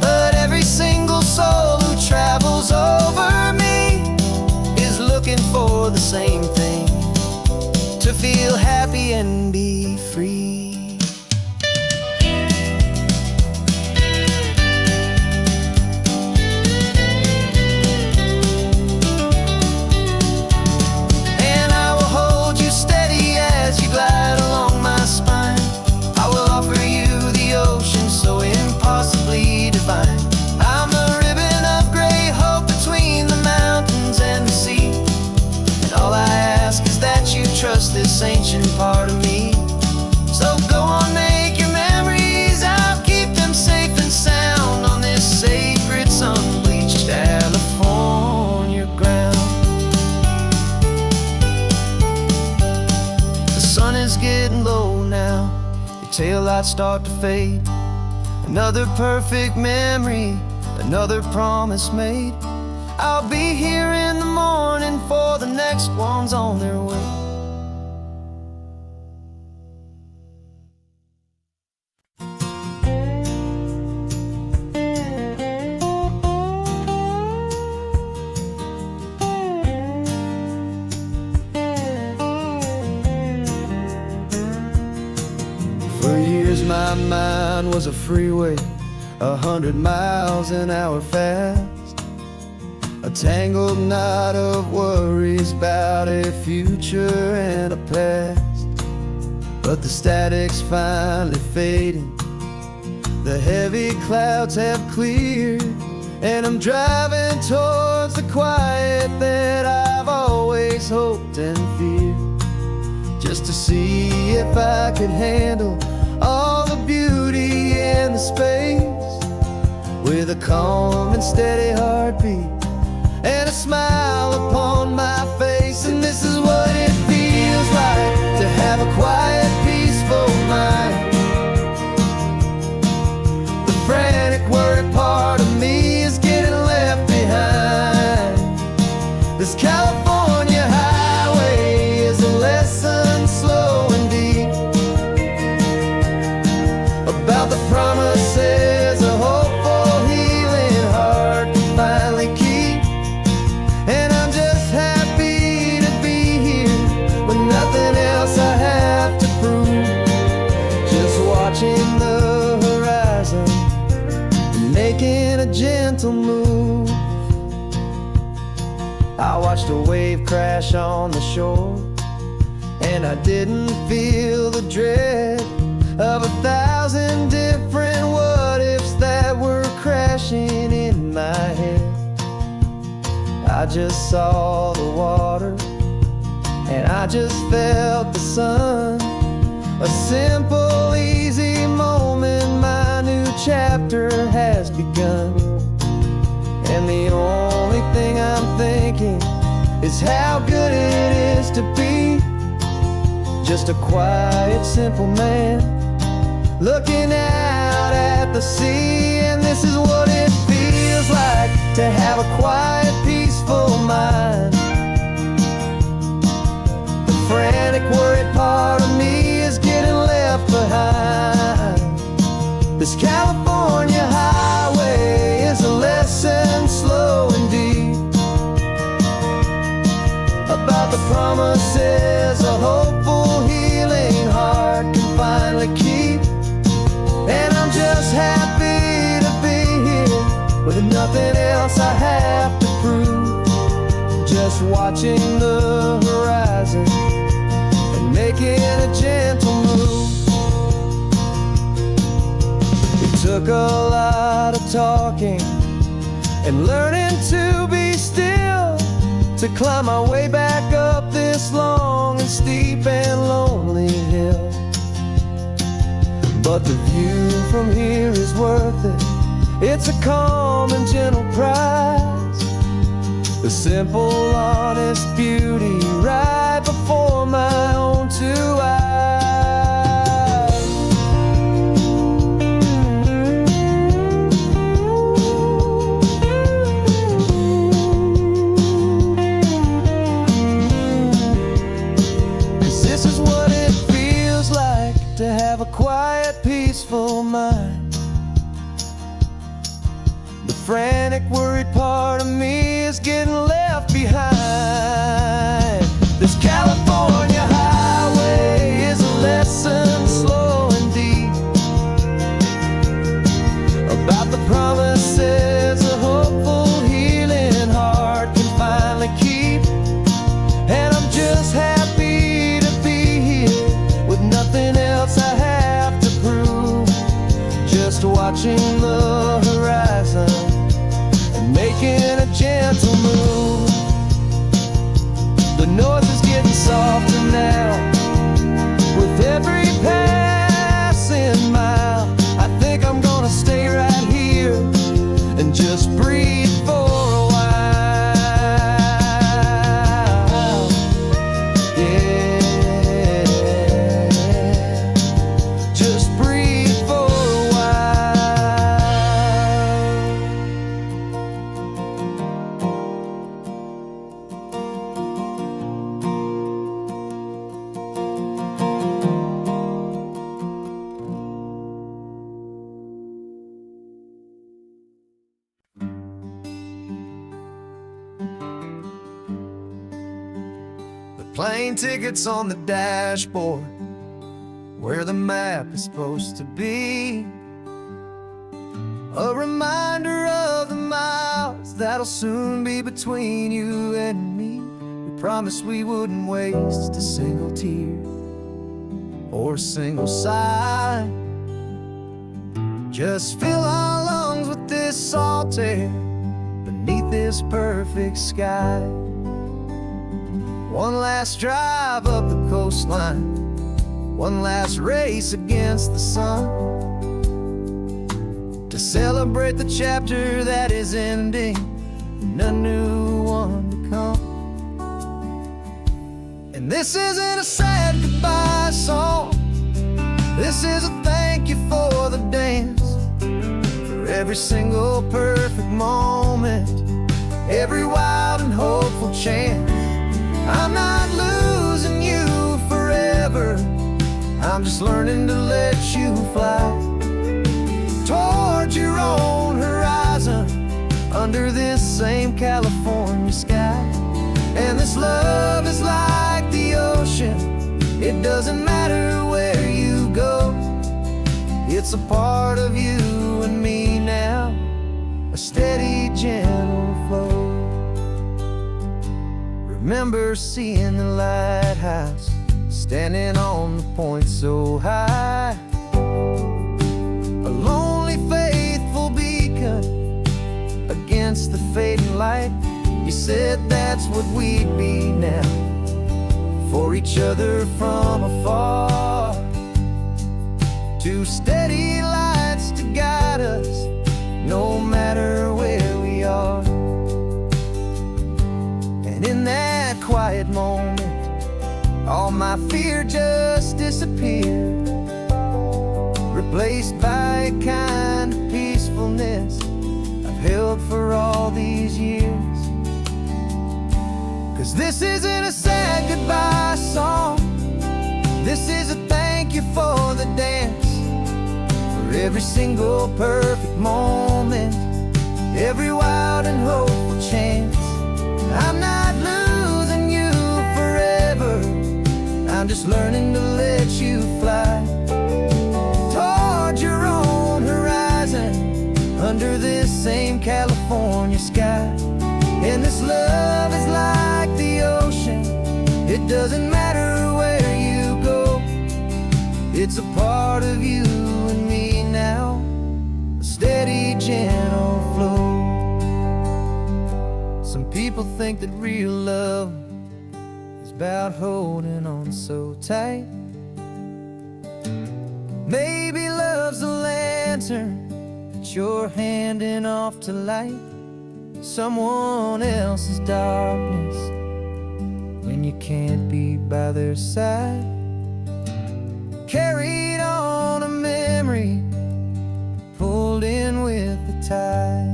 But every single soul who travels over me is looking for the same thing, to feel happy and be free. Trust this ancient part of me. So go on, make your memories, I'll keep them safe and sound on this sacred sun-bleached California ground. The sun is getting low now, your taillights start to fade. Another perfect memory, another promise made. I'll be here in the morning for the next ones on their way. For years my mind was a freeway, 100 miles an hour fast, a tangled knot of worries about a future and a past. But the static's finally fading, the heavy clouds have cleared, and I'm driving towards the quiet that I've always hoped and feared, just to see if I could handle all the beauty in the space, with a calm and steady heartbeat and a smile upon my face. And this is what it feels like to have a quiet, peaceful mind. The frantic, worried part of me is getting left behind. This California highway is a lesson slow and deep about the promises a hopeful, healing heart can finally keep. And I'm just happy to be here with nothing else I have to prove, just watching the horizon and making a gentle move. I watched a wave crash on the shore, and I didn't feel the dread of 1,000 different what-ifs that were crashing in my head. I just saw the water, and I just felt the sun. A simple, easy moment, my new chapter has begun. And the only thing I'm thinking is how good it is to be just a quiet, simple man looking out at the sea. And this is what it feels like to have a quiet, peaceful mind. The frantic, worried part of me is getting left behind. This California highway is a lesson slow and deep about the promises a hopeful, healing heart can finally keep. And I'm just happy to be here with nothing else I have to prove, just watching the horizon and making a gentle move. It took a lot of talking and learning to be still to climb my way back up this long and steep and lonely hill. But the view from here is worth it. It's a calm and gentle prize, the simple, honest beauty right before my own two eyes. This is what it feels like to have a quiet, peaceful mind. The frantic, worried part of me is getting left behind. This California highway is a lesson slow and deep about the promises a hopeful, healing heart can finally keep. And I'm just happy to be here with nothing else I have to prove, just watching the horizon and making a gentle move. The noise is getting softer now with every passing mile. I think I'm gonna stay right here and just breathe for a while. Yeah, just breathe for a while. The plane tickets on the dashboard, where the map is supposed to be. A reminder of the miles that'll soon be between you and me. We promised we wouldn't waste a single tear or a single sigh. Just fill our lungs with this salt air beneath this perfect sky. One last drive up the coastline, one last race against the sun, to celebrate the chapter that is ending and a new one to come. And this isn't a sad goodbye song, this is a thank you for the dance, for every single perfect moment, every wild and hopeful chance. I'm not losing you forever, I'm just learning to let you fly toward your own horizon under this same California sky. And this love is like the ocean, it doesn't matter where you go, it's a part of you and me now, a steady, gentle flow. Remember seeing the lighthouse, standing on the point so high, a lonely, faithful beacon against the fading light. You said that's what we'd be now, for each other from afar. Two steady lights to guide us, no matter where we are. And in that quiet moment, all my fear just disappeared, replaced by a kind of peacefulness I've held for all these years. 'Cause this isn't a sad goodbye song, this is a thank you for the dance, for every single perfect moment, every wild and hopeful chance. I'm not losing you forever, I'm just learning to let you fly towards your own horizon, under this same California sky. And this love is like the ocean, it doesn't matter where you go, it's a part of you and me now, a steady, gentle flow. Some people think that real love is about holding on so tight. Maybe love's a lantern that you're handing off to light someone else's darkness when you can't be by their side. Carried on a memory, pulled in with the tide.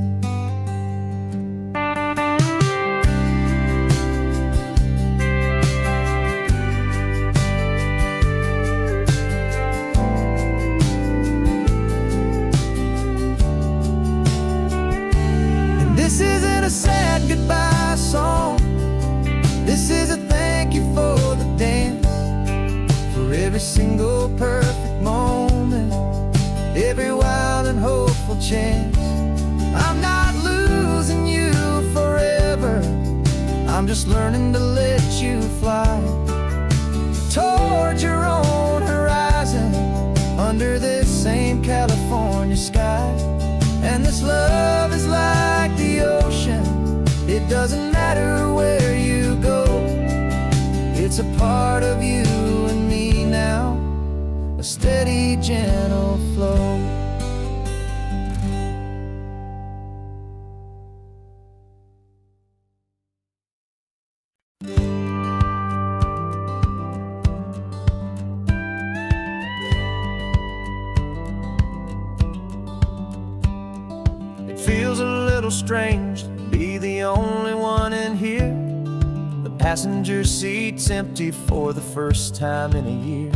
This isn't a sad goodbye song, this is a thank you for the dance, for every single perfect moment, every wild and hopeful chance. I'm not losing you forever, I'm just learning to let you fly towards your own horizon, under this same California sky. And this love is like the ocean, it doesn't matter where you go, it's a part of you and me now, a steady, gentle flow. Feels a little strange to be the only one in here. The passenger seat's empty for the first time in a year.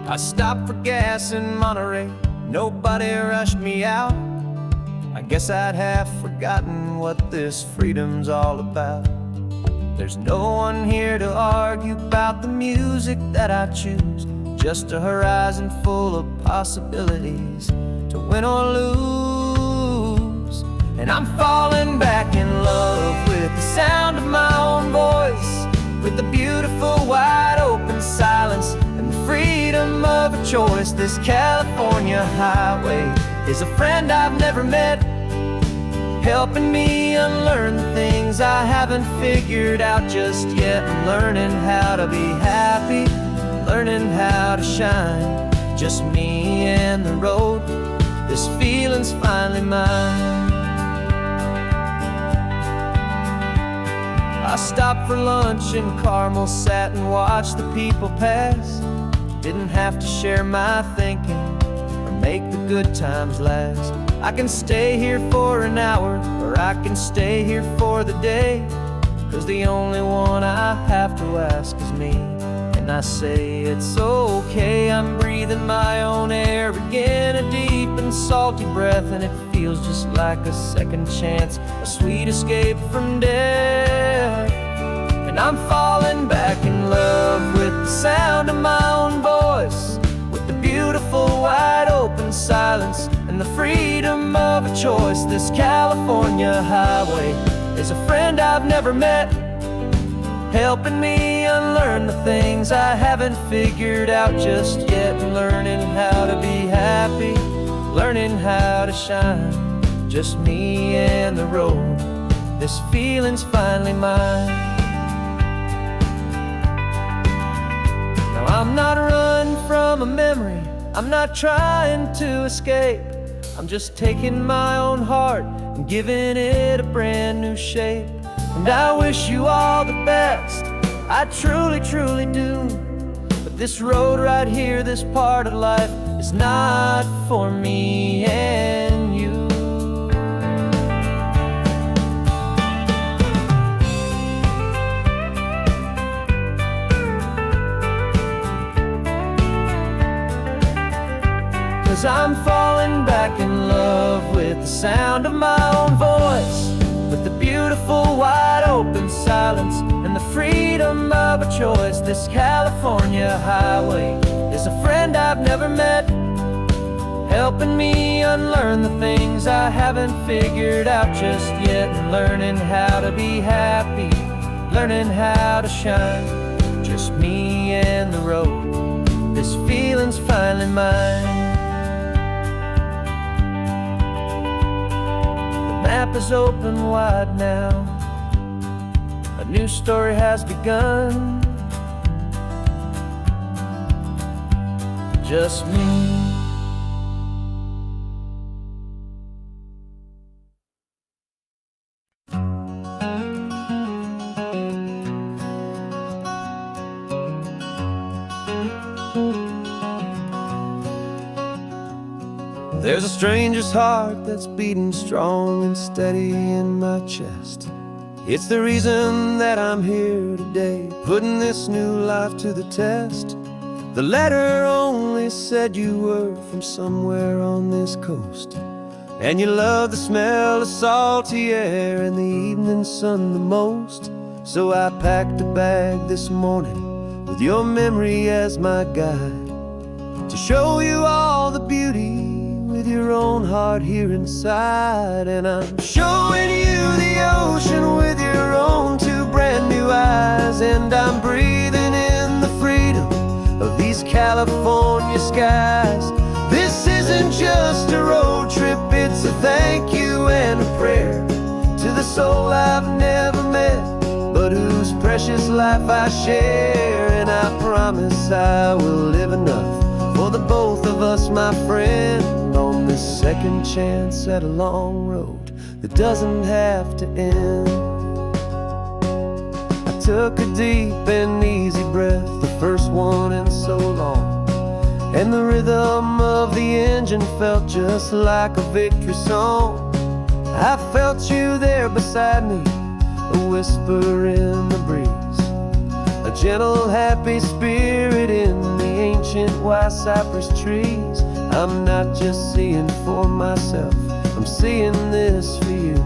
I stopped for gas in Monterey, nobody rushed me out. I guess I'd have forgotten what this freedom's all about. There's no one here to argue about the music that I choose, just a horizon full of possibilities to win or lose. And I'm falling back in love with the sound of my own voice, with the beautiful wide open silence and the freedom of a choice. This California highway is a friend I've never met, helping me unlearn the things I haven't figured out just yet. I'm learning how to be happy, learning how to shine, just me and the road, this feeling's finally mine. I stopped for lunch in Carmel, sat and watched the people pass. Didn't have to share my thinking or make the good times last. I can stay here for an hour, or I can stay here for the day, 'cause the only one I have to ask is me. And I say it's okay, I'm breathing my own air again, a deep and salty breath, and it feels just like a second chance, a sweet escape from death. And I'm falling back in love with the sound of my own voice, with the beautiful wide open silence and the freedom of a choice. This California highway is a friend I've never met, helping me unlearn the things I haven't figured out just yet. Learning how to be happy, learning how to shine, just me and the road, this feeling's finally mine. Now I'm not running from a memory, I'm not trying to escape, I'm just taking my own heart and giving it a brand new shape. And I wish you all the best, I truly, truly do. But this road right here, this part of life, is not for me and you. Cause I'm falling back in love with the sound of my own voice, with the beautiful wide open silence and the freedom of a choice. This California highway is a friend I've never met, helping me unlearn the things I haven't figured out just yet, and learning how to be happy, learning how to shine. Just me and the road, this feeling's finally mine. The map is open wide now, a new story has begun. Just me. There's a stranger's heart that's beating strong and steady in my chest. It's the reason that I'm here today, putting this new life to the test. The letter only said you were from somewhere on this coast, and you love the smell of salty air and the evening sun the most. So I packed a bag this morning with your memory as my guide, to show you all the beauty with your own heart here inside. And I'm showing you the ocean with your own two brand new eyes, and I'm breathing in the freedom of these California skies. This isn't just a road trip, it's a thank you and a prayer to the soul I've never met, but whose precious life I share. And I promise I will live enough for the both of us, my friend, on this second chance at a long road that doesn't have to end. I took a deep and easy breath, the first one in so long, and the rhythm of the engine felt just like a victory song. I felt you there beside me, a whisper in the breeze, a gentle happy spirit in the ancient white cypress trees. I'm not just seeing for myself, I'm seeing this for you,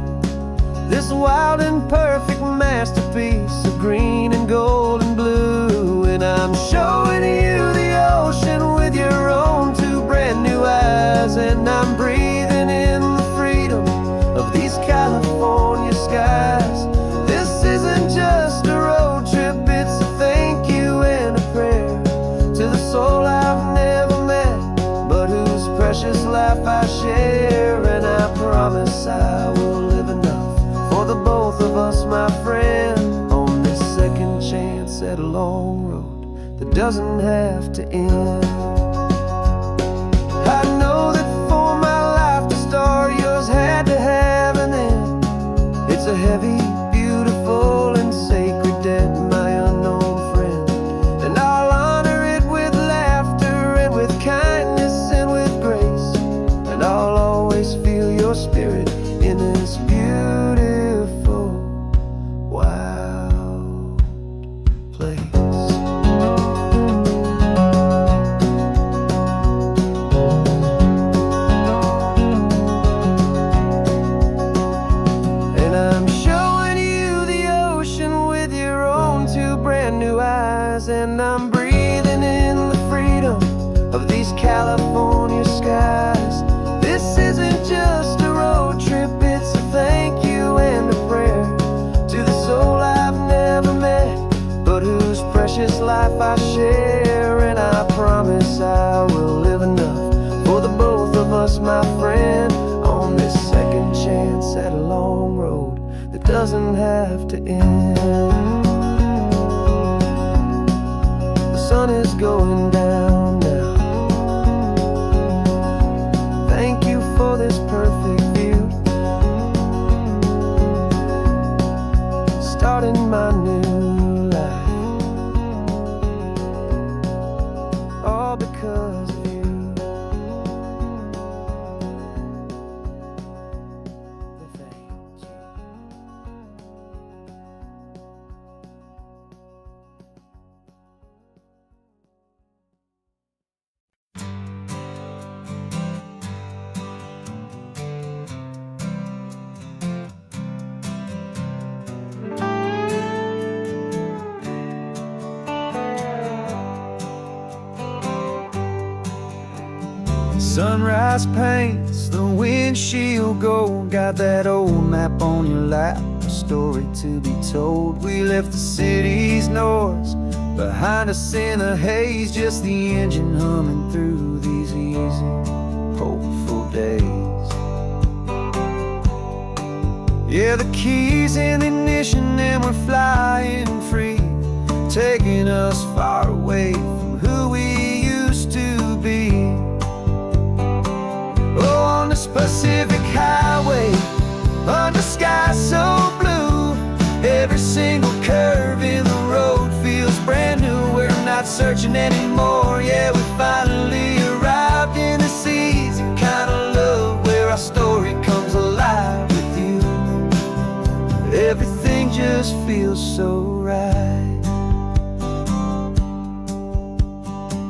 this wild and perfect masterpiece of green and gold and blue. And I'm showing you the ocean with your own two brand new eyes, and I'm breathing in the freedom of these California skies. This isn't just a road trip, it's a thank you and a prayer to the soul I've never met, but whose precious life I share. And I promise I will live enough for the both of us, my friend, on this second chance at a long road that doesn't have to end. I know that for my life to start, yours had to have an end. It's a heavy, beautiful, and sacred debt, my unknown friend, and I'll honor it with laughter and with kindness and with grace, and I'll always feel your spirit in this beautiful, wild place. And I'm showing you the ocean with your own two brand new eyes, and I'm breathing in the freedom of these California skies. This isn't just a road trip, it's a thank you and a prayer to the soul I've never met, but whose precious life I share. And I promise I will live enough for the both of us, my friend, on this second chance at a long road that doesn't have to end. The sun is going down now. Thank you for this perfect view, starting my new life. Sunrise paints the windshield gold. Got that old map on your lap, a story to be told. We left the city's noise behind us in the haze, just the engine humming through these easy, hopeful days. Yeah, the keys in the ignition and we're flying free, taking us far away from who we used to be. Oh, on this Pacific highway, under sky so blue, every single curve in the road feels brand new. We're not searching anymore, yeah, we finally arrived in this easy kind of love, where our story comes alive with you. Everything just feels so right.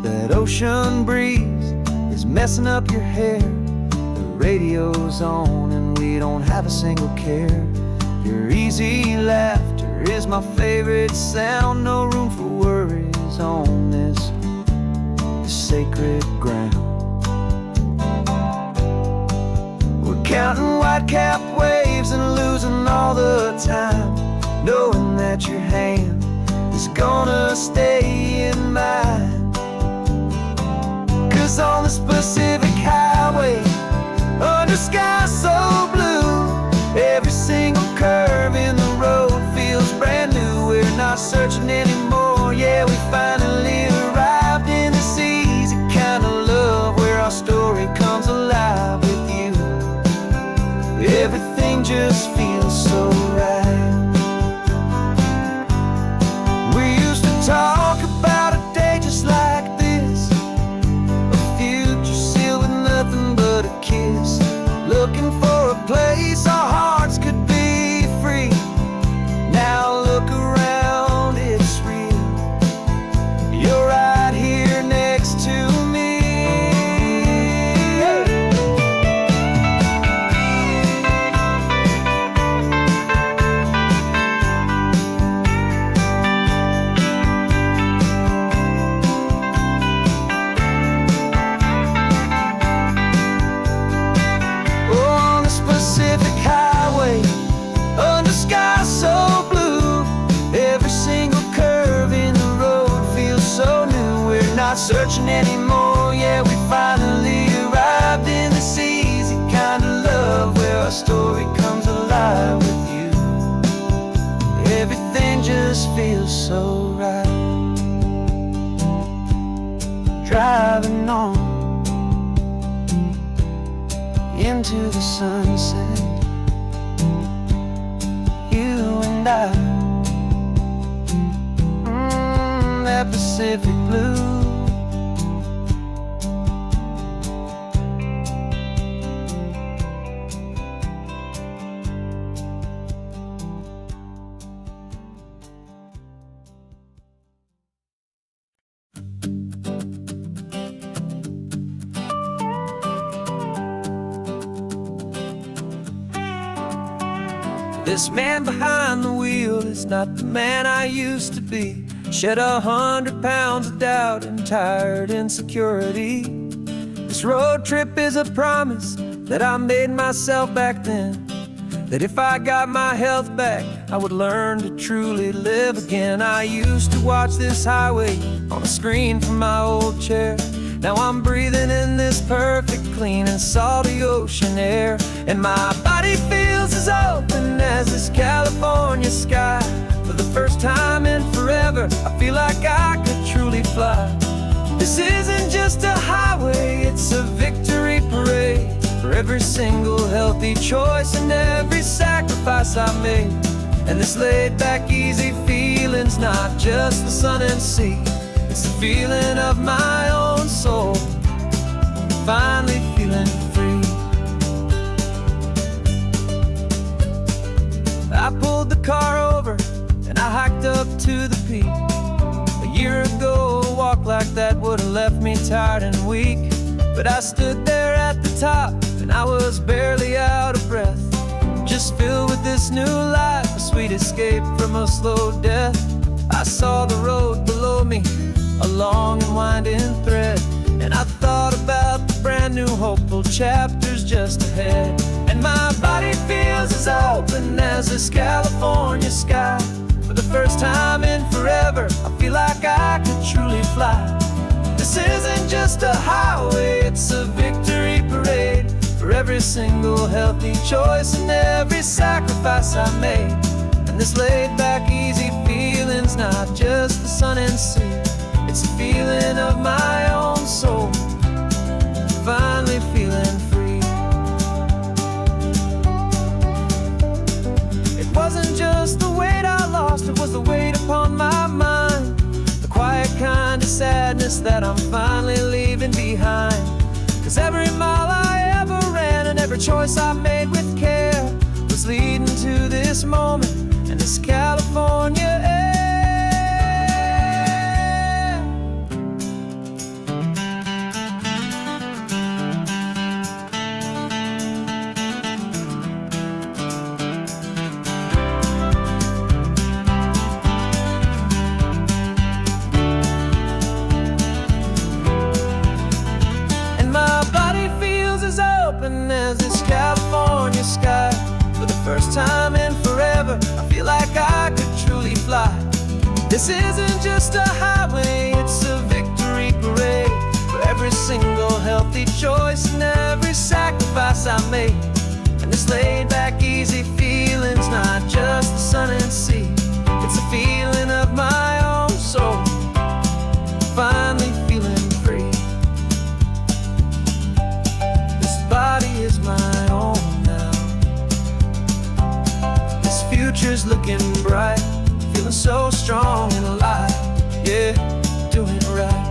That ocean breeze is messing up your hair, the radio's on and we don't have a single care. Your easy laughter is my favorite sound. No room for worries on this sacred ground. We're counting white-capped waves and losing all the time, knowing that your hand is gonna stay in mine. 'Cause on this Pacific highway, under sky so blue, every single curve in the road feels brand new. We're not searching anymore, yeah, we finally arrived in this easy kind of love, where our story comes alive with you. Everything just feels so right. We used to talk about a day just like this, a future sealed with nothing but a kiss, looking for a place our hearts could be free. Now look around, it's real. You're right here next to me. Oh, on this Pacific highway, under sky so blue, every single curve in the road feels so new. We're not searching anymore, yeah, we finally arrived in this easy kind of love, where our story comes alive with you. Everything just feels so right. Driving on into the sunset, you and I, that Pacific blue. This man behind the wheel is not the man I used to be. Shed 100 pounds of doubt and tired insecurity. This road trip is a promise that I made myself back then, that if I got my health back, I would learn to truly live again. I used to watch this highway on a screen from my old chair. Now I'm breathing in this perfect, clean and salty ocean air, and my body feels as open as this California sky. For the first time in forever, I feel like I could truly fly. This isn't just a highway, it's a victory parade for every single healthy choice and every sacrifice I made. And this laid back, easy feeling's not just the sun and sea, it's the feeling of my own soul, finally feeling free. I pulled the car over and I hiked up to the peak. A year ago, a walk like that would've left me tired and weak, but I stood there at the top and I was barely out of breath, just filled with this new life, a sweet escape from a slow death. I saw the road below me, a long and winding thread, and I thought about the brand new chapters just ahead. And my body feels as open as this California sky. For the first time in forever, I feel like I could truly fly. This isn't just a highway, it's a victory parade. For every single healthy choice and every sacrifice I made. And this laid back, easy feeling's not just the sun and sea. It's a feeling of my own soul, finally feeling free. It wasn't just the weight I lost, it was the weight upon my mind. The quiet kind of sadness that I'm finally leaving behind. 'Cause every mile I ever ran and every choice I made with care was leading to this moment and this California air. As this California sky. For the first time in forever, I feel like I could truly fly. This isn't just a highway, it's a victory parade. For every single healthy choice and every sacrifice I made. And this laid back, easy feeling's not just the sun and sea. It's a feeling of my own soul, finally feeling free. Body is my own now. This future's looking bright, feeling so strong and alive. Yeah, doing right.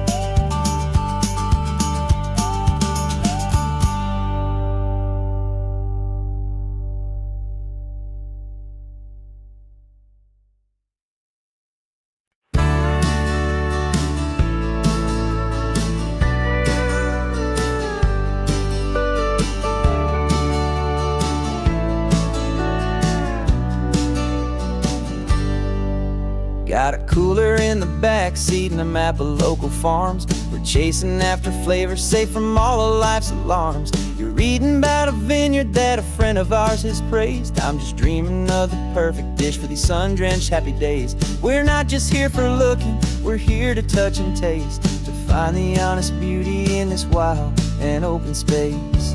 Got a cooler in the back seat and a map of local farms. We're chasing after flavor safe from all of life's alarms. You're reading about a vineyard that a friend of ours has praised. I'm just dreaming of the perfect dish for these sun-drenched happy days. We're not just here for looking, we're here to touch and taste, to find the honest beauty in this wild and open space.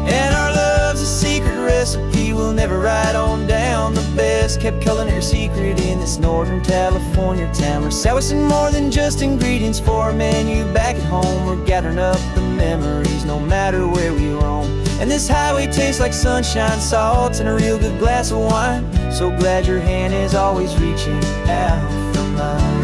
And our love's a secret recipe we'll never write on down. The best kept culinary secret in this Northern California town. We're sourcing more than just ingredients for a menu back at home. We're gathering up the memories no matter where we roam. And this highway tastes like sunshine, salt, and a real good glass of wine. So glad your hand is always reaching out for mine.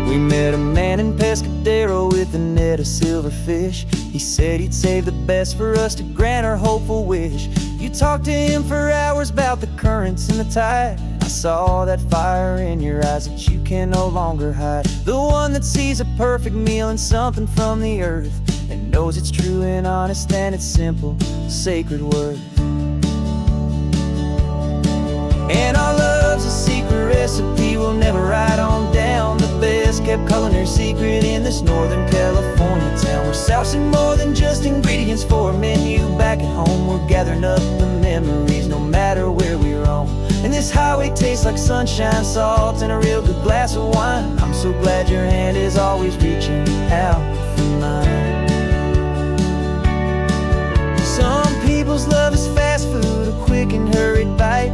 We met a man in Pescadero with a net of silverfish. He said he'd save the best for us to grant our hopeful wish. You talked to him for hours about the currents and the tide. I saw that fire in your eyes that you can no longer hide. The one that sees a perfect meal in something from the earth, and knows it's true and honest and it's simple, sacred worth. And our love's a secret recipe we'll never write on down. The best kept culinary secret in this Northern California town. We're sourcing more than just ingredients for a menu back at home. We're gathering up the memories no matter where we roam. And this highway tastes like sunshine, salt, and a real good glass of wine. I'm so glad your hand is always reaching out for mine. Some people's love is fast food, a quick and hurried bite.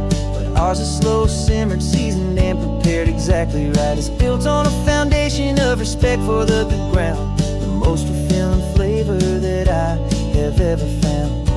Ours is slow simmered, seasoned and prepared exactly right. It's built on a foundation of respect for the good ground. The most fulfilling flavor that I have ever found.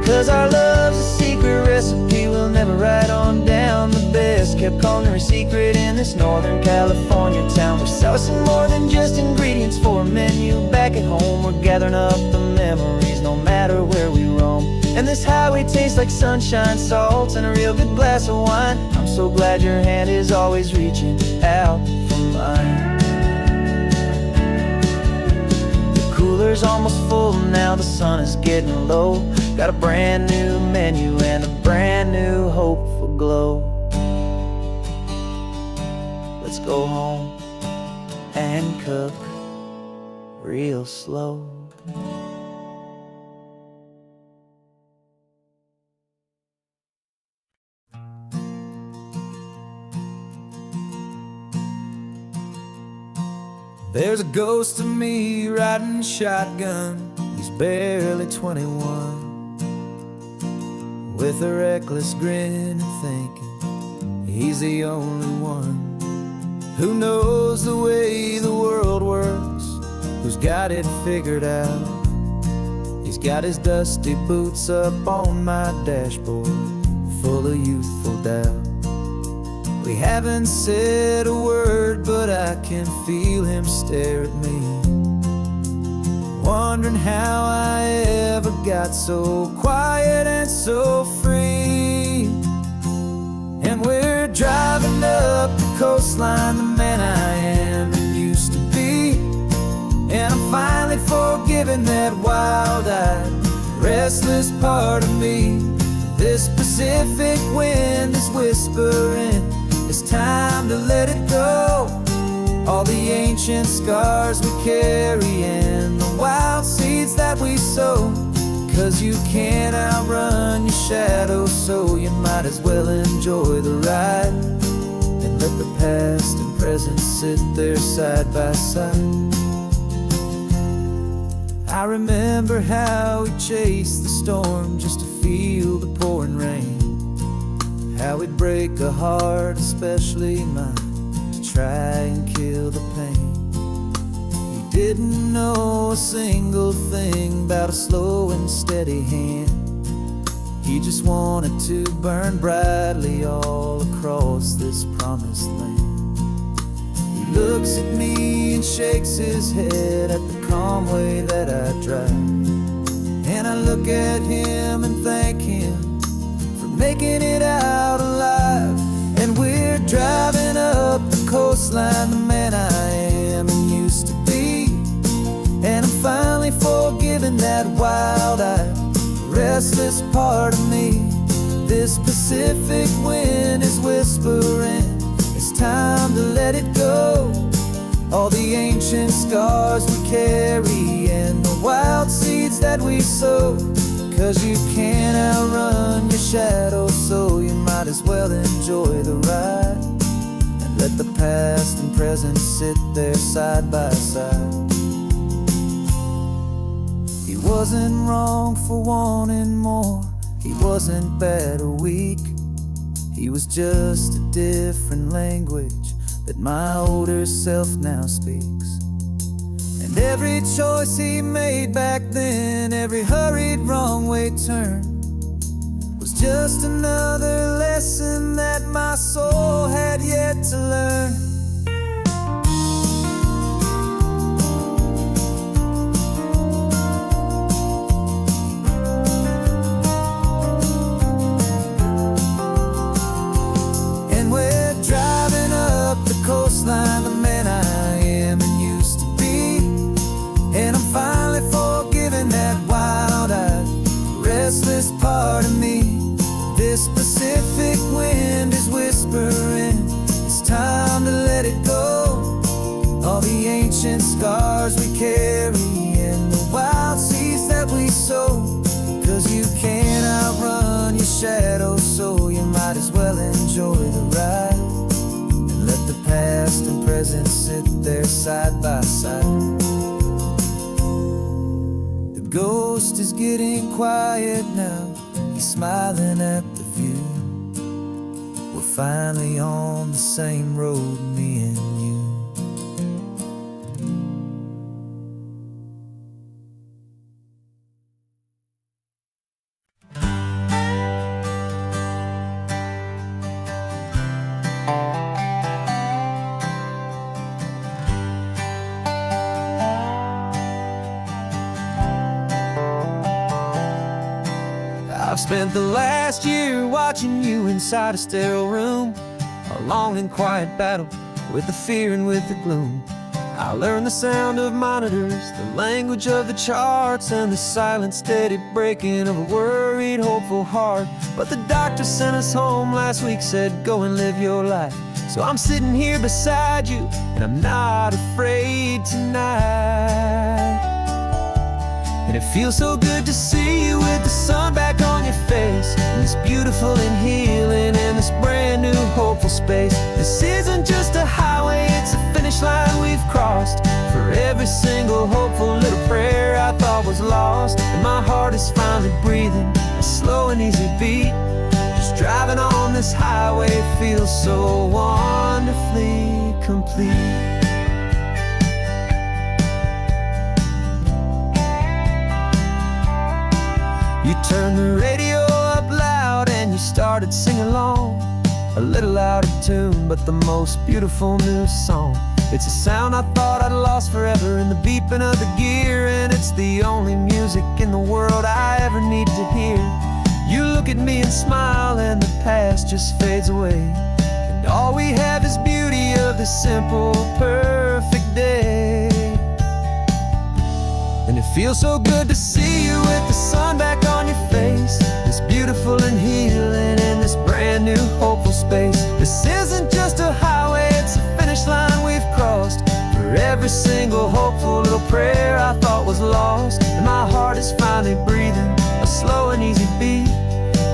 'Cause our love's a secret recipe we'll never write on down. The best kept culinary secret in this Northern California town. We're sourcing more than just ingredients for a menu back at home. We're gathering up the memories no matter where we roam. And this highway they taste like sunshine, salt, and a real good glass of wine. I'm so glad your hand is always reaching out for mine. The cooler's almost full now, the sun is getting low. Got a brand new menu and a brand new hopeful glow. Let's go home and cook real slow. There's a ghost of me riding shotgun. He's barely 21, with a reckless grin and thinking he's the only one who knows the way the world works, who's got it figured out. He's got his dusty boots up on my dashboard, full of youthful doubt. We haven't said a word, but I can feel him stare at me, wondering how I ever got so quiet and so free. And we're driving up the coastline, the man I am and used to be. And I'm finally forgiving that wild-eyed, restless part of me. This Pacific wind is whispering, it's time to let it go. All the ancient scars we carry and the wild seeds that we sow. 'Cause you can't outrun your shadow, so you might as well enjoy the ride and let the past and present sit there side by side. I remember how we chased the storm just to feel the pouring rain, how we'd break a heart, especially mine, to try and kill the pain. We didn't know a single thing about a slow and steady hand. He just wanted to burn brightly all across this promised land. He looks at me and shakes his head at the calm way that I drive, and I look at him and thank him making it out alive. And we're driving up the coastline, the man I am and used to be. And I'm finally forgiving that wild-eyed, restless part of me. This Pacific wind is whispering, it's time to let it go. All the ancient scars we carry and the wild seeds that we sow. 'Cause you can't outrun your shadow, so you might as well enjoy the ride and let the past and present sit there side by side. He wasn't wrong for wanting more, he wasn't bad or weak. He was just a different language that my older self now speaks. And every choice he made back then, every hurried wrong way turn, was just another lesson that my soul had yet to learn. And we're driving up the coastline, the man I am and used to be. And I'm finally forgiving that wild-eyed, restless part of me. This Pacific wind is whispering, it's time to let it go. All the ancient scars we carry and the wild seeds that we sow. 'Cause you can't outrun your shadow, so you might as well enjoy the ride and let the past and present sit there side by side. Ghost is getting quiet now, he's smiling at the view. We're finally on the same road, me and you. I've spent the last year watching you inside a sterile room, a long and quiet battle with the fear and with the gloom. I learned the sound of monitors, the language of the charts, and the silent, steady breaking of a worried, hopeful heart. But the doctor sent us home last week, said, go and live your life. So I'm sitting here beside you, and I'm not afraid tonight. And it feels so good to see you with the sun back on your face, and this beautiful and healing in this brand new hopeful space. This isn't just a highway, it's a finish line we've crossed. For every single hopeful little prayer I thought was lost, and my heart is finally breathing a slow and easy beat. Just driving on this highway feels so wonderfully complete. You turned the radio up loud and you started singing along, a little out of tune, but the most beautiful new song. It's a sound I thought I'd lost forever in the beeping of the gear, and it's the only music in the world I ever need to hear. You look at me and smile and the past just fades away, and all we have is beauty of this simple, perfect day. And it feels so good to see you with the sun back on your face, this beautiful and healing in this brand new hopeful space. This isn't just a highway, it's a finish line we've crossed. For every single hopeful little prayer I thought was lost, and my heart is finally breathing a slow and easy beat.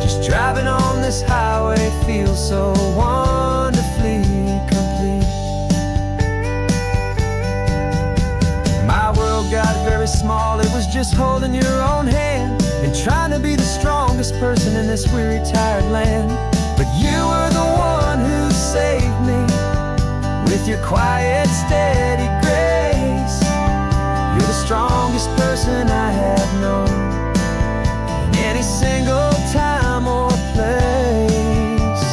Just driving on this highway feels so wonderfully complete. My world got very small, it was just holding your own hand and trying to be the strongest person in this weary, tired land. But you were the one who saved me with your quiet, steady grace. You're the strongest person I have known in any single time or place.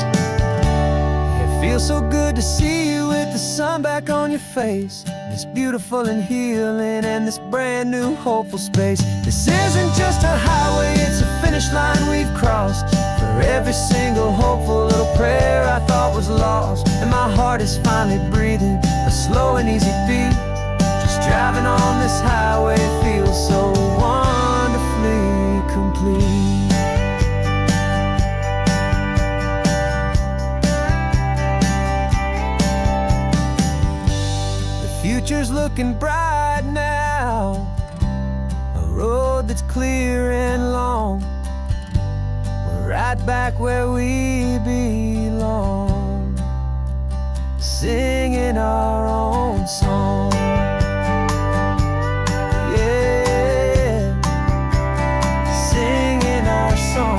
It feels so good to see you with the sun back on your face, this beautiful and healing and this brand new hopeful space. This isn't just a highway, it's a finish line we've crossed. For every single hopeful little prayer I thought was lost, and my heart is finally breathing a slow and easy beat. Just driving on this highway feels so wonderfully complete. Future's looking bright now, a road that's clear and long. We're right back where we belong, singing our own song. Yeah, singing our song.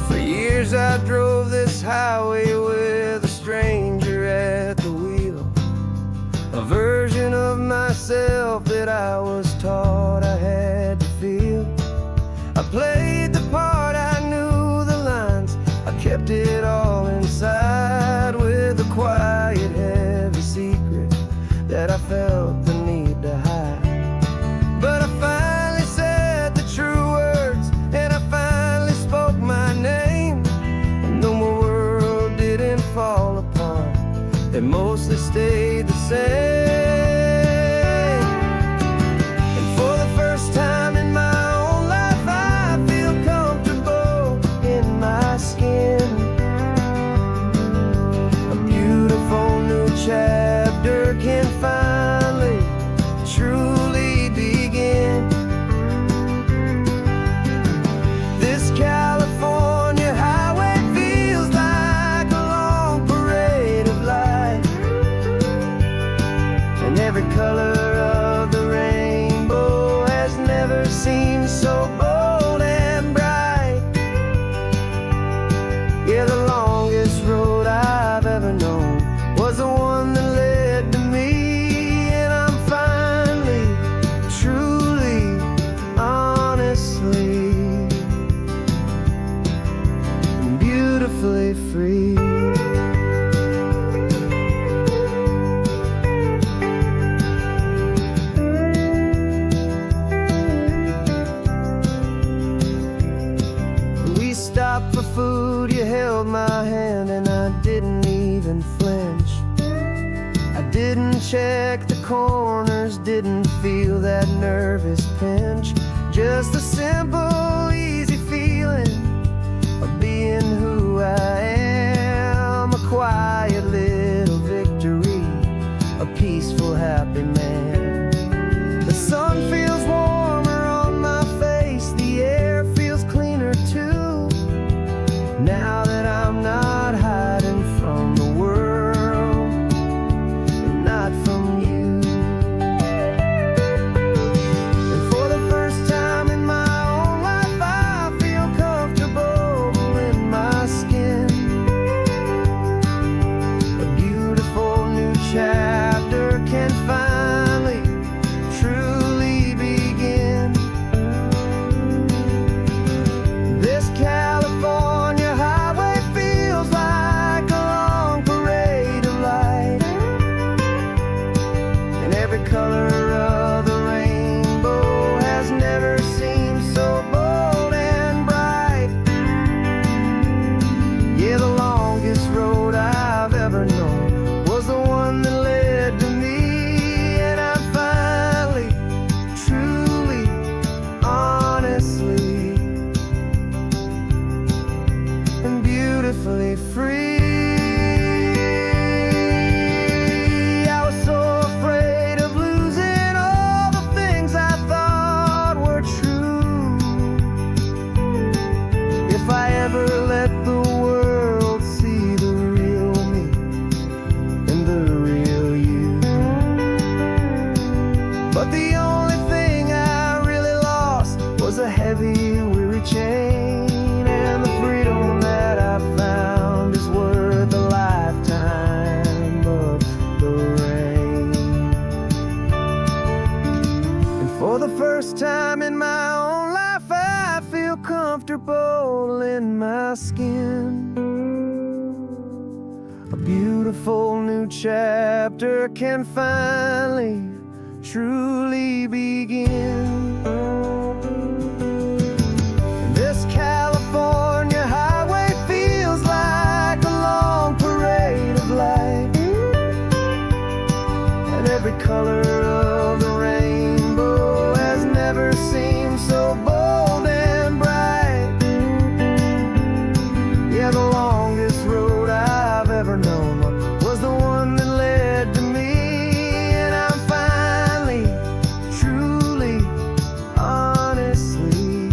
For years I drove this highway with a stranger at the wheel, a version of myself that I was taught I had to feel. I played the part, I knew the lines, I kept it all inside with a quiet, heavy secret that I felt the need to hide. But I finally said the true words, and I finally spoke my name. And though my world didn't fall apart, it mostly stayed the same. And for the first time in my own life, I feel comfortable in my skin. A beautiful new chapter can finally truly begin. This California highway feels like a long parade of light, check the corners, didn't feel that nervous pinch. Just a simple, easy feeling of being who I am. A quiet little victory, a peaceful, happy man. The sun feels warmer on my face, the air feels cleaner too. Now that I'm not hiding from the world, and not from you. And for the first time in my own life, I feel comfortable in my skin. A beautiful new chapter can finally, truly begin. This California highway feels like a long parade of light, and every color of the rainbow has never seemed so bold and bright. Yeah, the longest road I've ever known was the one that led to me, and I'm finally, truly, honestly, and beautifully free. I was so afraid of losing all the things I thought were true. If I ever let the world see the real me and the real you. But the only thing I really lost was a heavy, weary chain, and the freedom that I found is worth a lifetime of the rain. And for the first time in my own life, I feel comfortable in my skin. A beautiful new chapter can finally, truly begin. This California highway feels like a long parade of light, and every color of the rainbow has never seemed so bold and bright. Yeah, the longest road I've ever known was the one that led to me, and I'm finally, truly, honestly,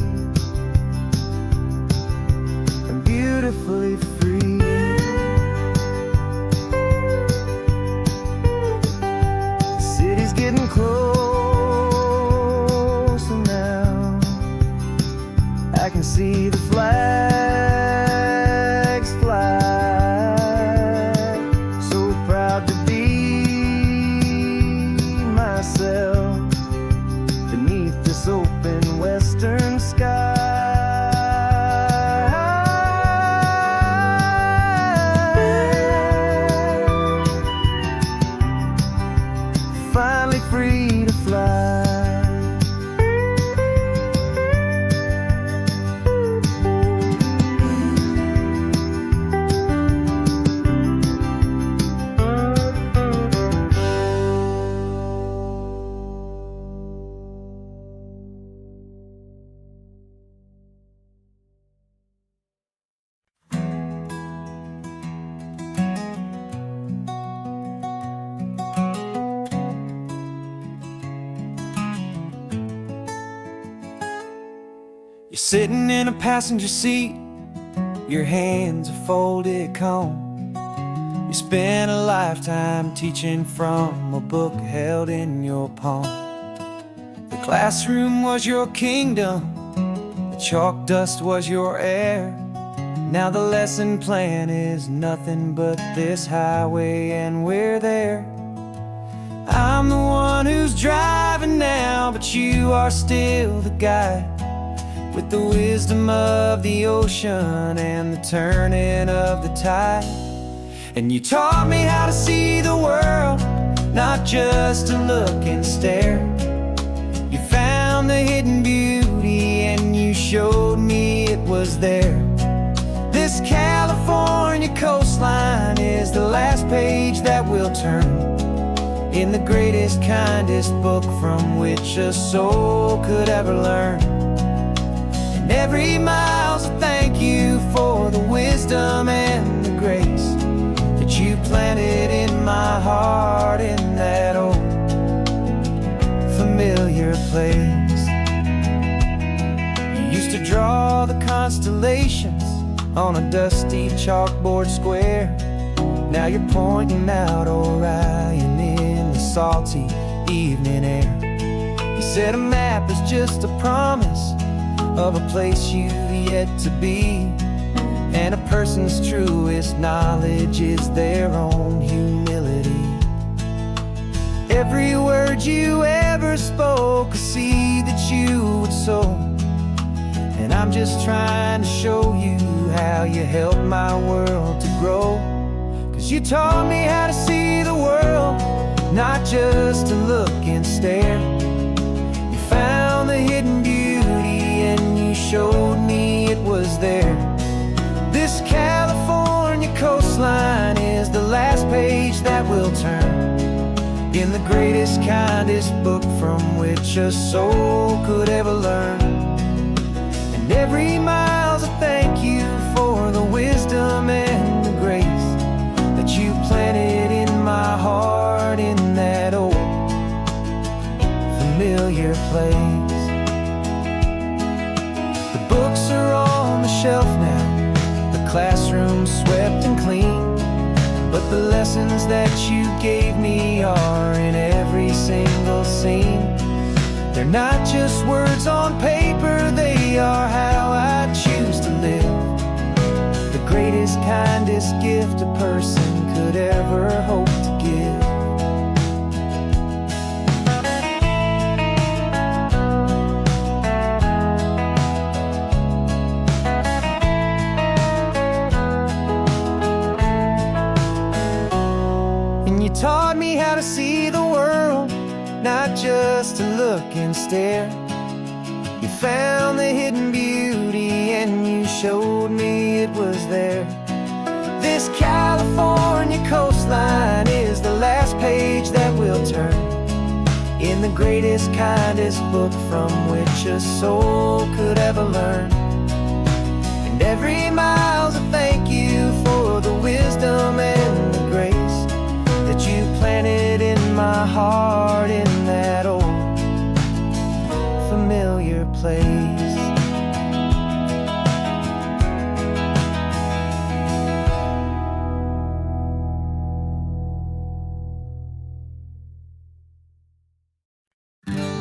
and beautifully free. The city's getting closer now. I can see the flags fly. So proud to be myself beneath this open western sky. Finally free to fly. You're sitting in a passenger seat, your hands are folded calm. You spent a lifetime teaching from a book held in your palm. The classroom was your kingdom, the chalk dust was your air. Now the lesson plan is nothing but this highway, and we're there. I'm the one who's driving now, but you are still the guide, with the wisdom of the ocean and the turning of the tide. And you taught me how to see the world, not just to look and stare. You found the hidden beauty and you showed me it was there. This California coastline is the last page that we'll turn. in the greatest, kindest book from which a soul could ever learn. And every mile's a thank you for the wisdom and the grace that you planted in my heart in that old familiar place. You used to draw the constellations on a dusty chalkboard square. Now you're pointing out Orion in the salty evening air. You said a map is just a promise of a place you've yet to be, and a person's truest knowledge is their own humility. Every word you ever spoke, a seed that you would sow, and I'm just trying to show you how you helped my world to grow. 'Cause you taught me how to see the world, not just to look and stare. You found the hidden beauty and you showed me it was there. This California coastline is the last page that we'll turn in the greatest, kindest book from which a soul could ever learn. And every mile's a thank you for the wisdom and the grace that you planted in my heart in that old familiar place. The books are on the shelf now, the classroom swept and clean, but the lessons that you gave me are in every single scene. They're not just words on paper, they are how I choose to live. The greatest, kindest gift a person could ever hope to give. And you taught me how to see the world, not just to look and stare. You found the hidden beauty and you showed me it was there. This California coastline is the last page that we'll turn in the greatest, kindest book from which a soul could ever learn. And every mile's a thank you for the wisdom and the grace that you planted in my heart in that old familiar place.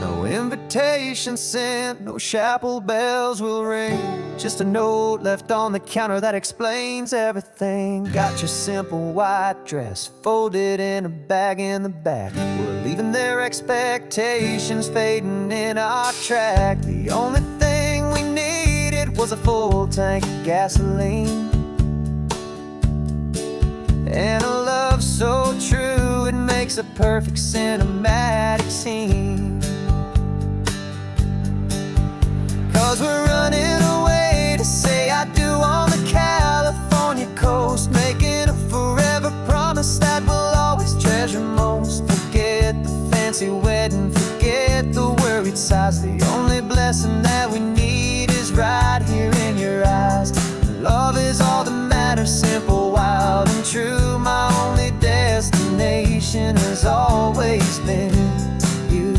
No invitation sent, no chapel bells will ring, just a note left on the counter that explains everything. Got your simple white dress folded in a bag in the back. We're leaving their expectations fading in our track. The only thing we needed was a full tank of gasoline and a love so true it makes a perfect cinematic scene. 'Cause we're running away to say I do on the California coast, making a forever promise that we'll always treasure most. Forget the fancy wedding, forget the worried sighs. The only blessing that we need is right here in your eyes. Love is all that matters, simple, wild, and true. My only destination has always been you.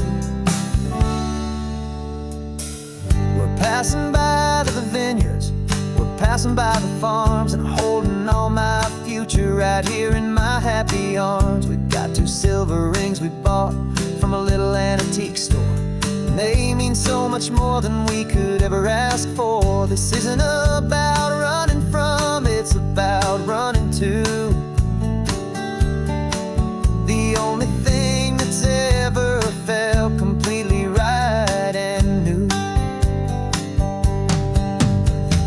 We're passing by the vineyards, we're passing by the farms, and holding all my future right here in my happy arms. We've got 2 silver rings we bought from a little antique store, and they mean so much more than we could ever ask for. This isn't about running from, it's about running to the only thing that's ever felt completely right and new.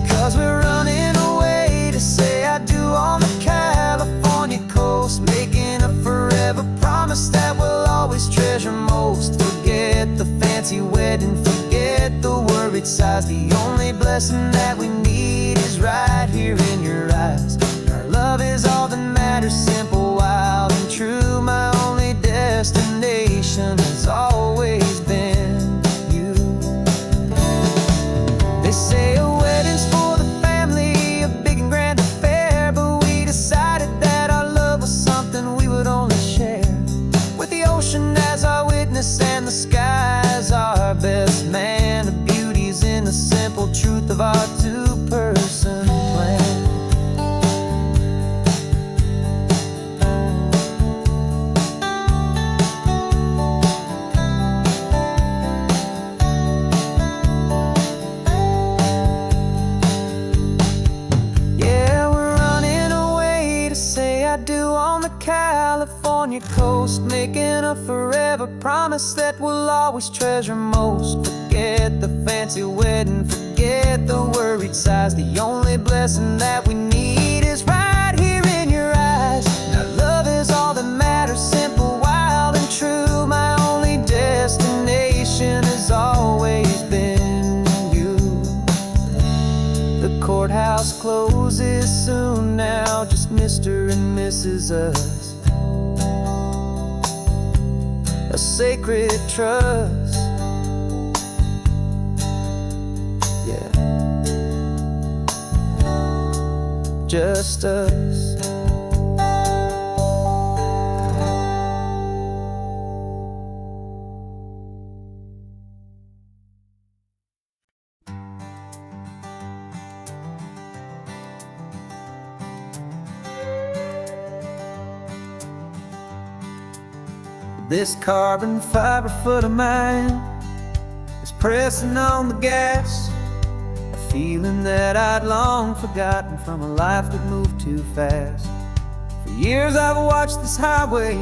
'Cause we're running away to say I do on the California coast, making a forever promise that we'll always treasure most. Forget the fancy wedding, forget the worried sighs. The only blessing that we need is right here in your eyes. Our love is all that matters, simple, wild, and true. My only destination of our two-person plan. Yeah, we're running away to say I do on the California coast, making a forever promise that we'll always treasure most. Forget the fancy wedding, forget the worried sighs. The only blessing that we need is right here in your eyes. Now love is all that matters, simple, wild, and true. My only destination has always been you. The courthouse closes soon now, just Mr. and Mrs. Us. A sacred trust, yeah, just us. This carbon fiber foot of mine is pressing on the gas, a feeling that I'd long forgotten from a life that moved too fast. For years I've watched this highway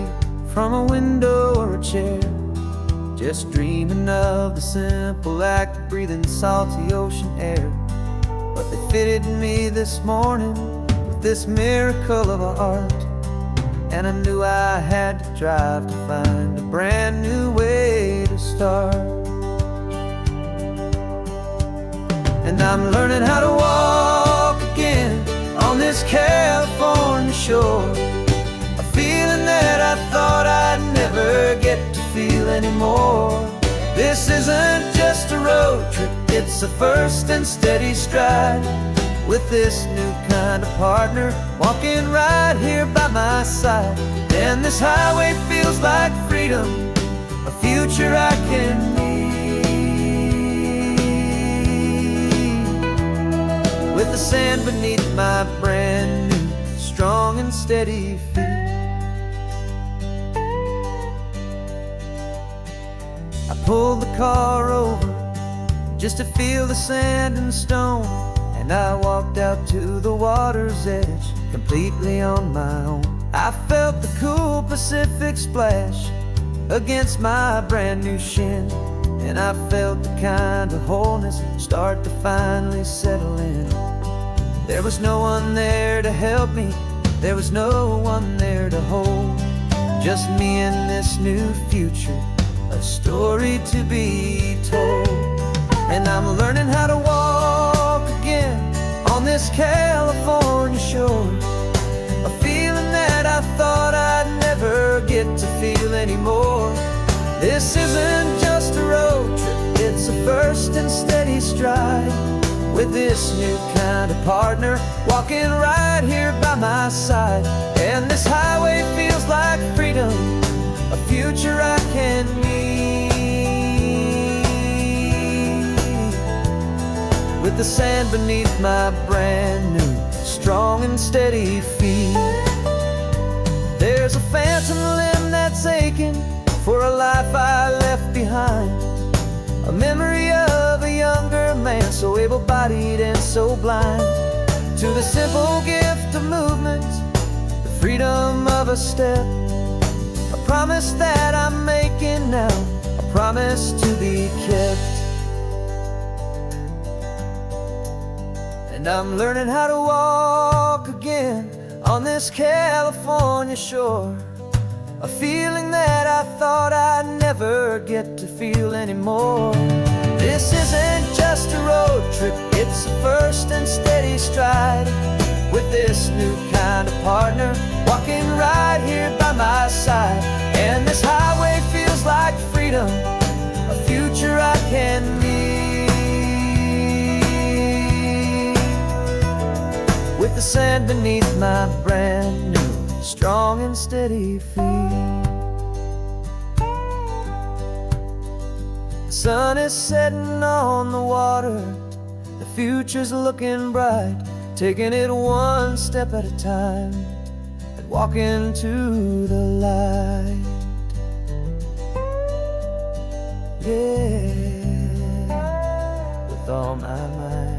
from a window or a chair, just dreaming of the simple act of breathing salty ocean air. But they fitted me this morning with this miracle of art, and I knew I had to drive to find a brand new way to start. And I'm learning how to walk again on this California shore, a feeling that I thought I'd never get to feel anymore. This isn't just a road trip, it's a first and steady stride, with this new kind of partner walking right here by my side. And this highway feels like freedom, a future I can need, with the sand beneath my brand new strong and steady feet. I pulled the car over just to feel the sand and stone, and I walked out to the water's edge completely on my own. I felt the cool Pacific splash against my brand new shin, and I felt the kind of wholeness start to finally settle in. There was no one there to help me, there was no one there to hold, just me and this new future, a story to be told. And I'm learning how to walk again on this California shore, a feeling that I thought I'd never get to feel anymore. This isn't just a road trip, it's a first and steady stride, with this new kind of partner walking right here by my side. And this highway feels like freedom, a future I can need, with the sand beneath my brand new strong and steady feet. There's a phantom limb that's aching for a life I left behind, a memory of a younger man, so able-bodied and so blind, to the simple gift of movement, the freedom of a step, a promise that I'm making now, a promise to be kept. And I'm learning how to walk again on this California shore, a feeling that I thought I'd never get to feel anymore. This isn't just a road trip, it's a first and steady stride, with this new kind of partner walking right here by my side. And this highway feels like freedom, a future I can need, with the sand beneath my brand new strong and steady feet. The sun is setting on the water, the future's looking bright, taking it one step at a time and walk into the light. Yeah, with all my might.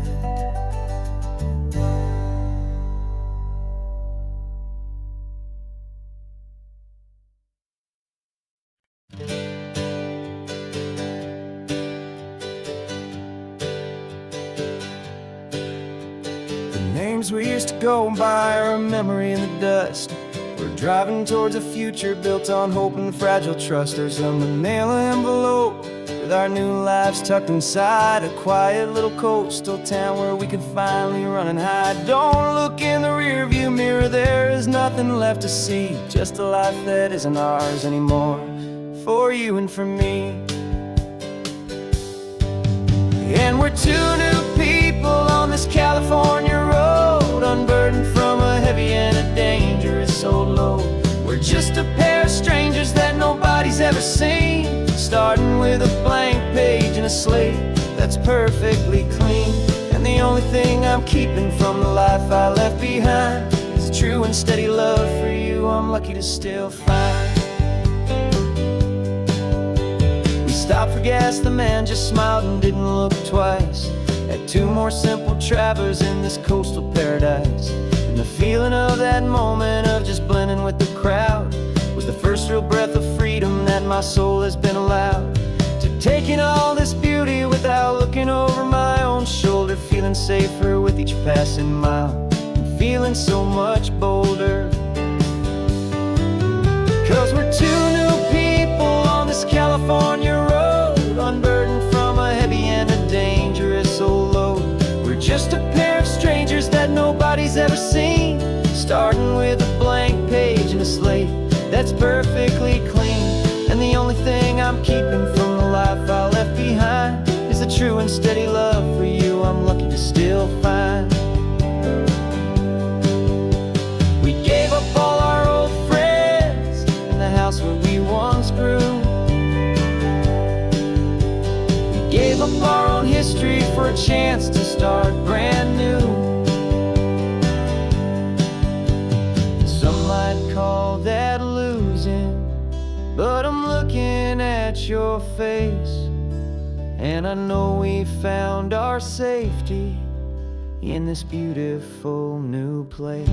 Names we used to go by are a memory in the dust. We're driving towards a future built on hope and fragile trust. There's a manila envelope with our new lives tucked inside, a quiet little coastal town where we could finally run and hide. Don't look in the rearview mirror, there is nothing left to see, just a life that isn't ours anymore, for you and for me. And we're two new people on this California road, unburdened from a heavy and a dangerous old load. We're just a pair of strangers that nobody's ever seen, starting with a blank page and a slate that's perfectly clean. And the only thing I'm keeping from the life I left behind is a true and steady love for you I'm lucky to still find. Stopped for gas, the man just smiled and didn't look twice. Had two more simple travelers in this coastal paradise. And the feeling of that moment of just blending with the crowd was the first real breath of freedom that my soul has been allowed. To take in all this beauty without looking over my own shoulder, feeling safer with each passing mile, and feeling so much bolder. 'Cause we're two new people on this California road, unburdened from a heavy and a dangerous old load. We're just a pair of strangers that nobody's ever seen, starting with a blank page and a slate that's perfectly clean. And the only thing I'm keeping from the life I left behind is a true and steady love for you I'm lucky to still find. We gave up all our old friends and the house where we once grew. Gave up our own history for a chance to start brand new. Some might call that losing, but I'm looking at your face, and I know we found our safety in this beautiful new place.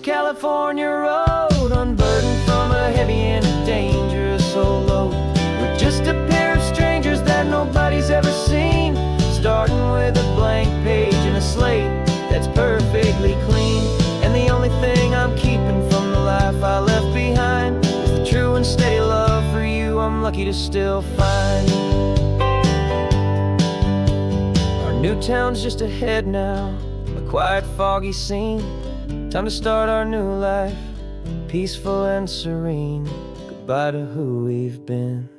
California road, unburdened from a heavy and a dangerous old load. We're just a pair of strangers that nobody's ever seen, starting with a blank page and a slate that's perfectly clean. And the only thing I'm keeping from the life I left behind is the true and steady love for you I'm lucky to still find. Our new town's just ahead now, a quiet foggy scene. Time to start our new life, peaceful and serene. Goodbye to who we've been.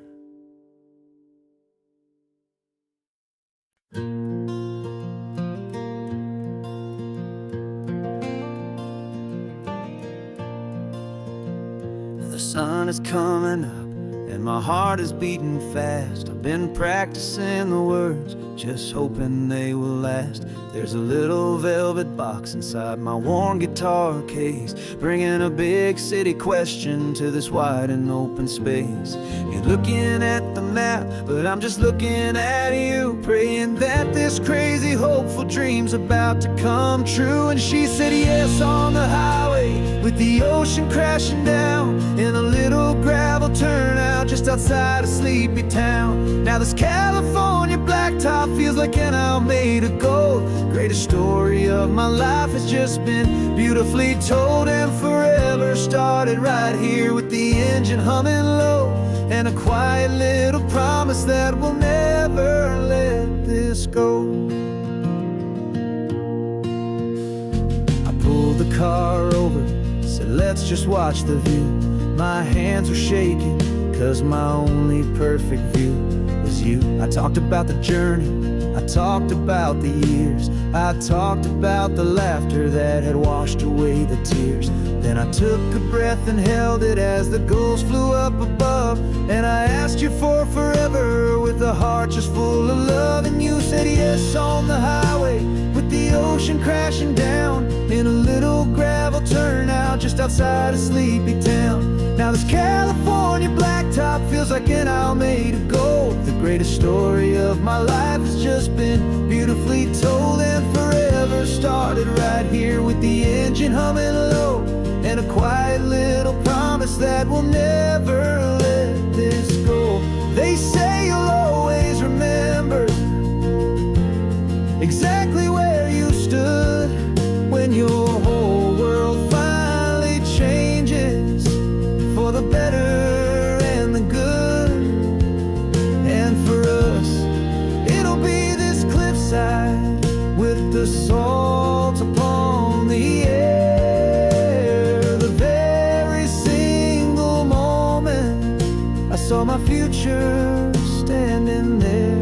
The sun is coming up and my heart is beating fast. I've been practicing the words, just hoping they will last. There's a little velvet box inside my worn guitar case, bringing a big city question to this wide and open space. You're looking at the map, but I'm just looking at you, praying that this crazy hopeful dream's about to come true. And she said yes on the highway, with the ocean crashing down in a little gravel turnout just outside a sleepy town. Now this California blacktop feels like an owl made of gold. Greatest story of my life has just been beautifully told, and forever started right here with the engine humming low, and a quiet little promise that we'll never let this go. I pulled the car over, said let's just watch the view. My hands were shaking, 'cause my only perfect view was you. I talked about the journey, I talked about the years, I talked about the laughter that had washed away the tears. Then I took a breath and held it as the gulls flew up above, and I asked you for forever with a heart just full of love. And you said yes on the highway with the ocean crashing down in a little gravel turnout just outside of Sleepy Town. Now this California blacktop feels like an isle made of gold. The greatest story of my life has just been beautifully told, and forever started right here with the engine humming low, and a quiet little promise that we'll never let this go. They say you'll always remember exactly where you stood when your whole world finally changes for the better and the good. And for us, it'll be this cliffside with the salt upon the air. The very single moment I saw my future standing there.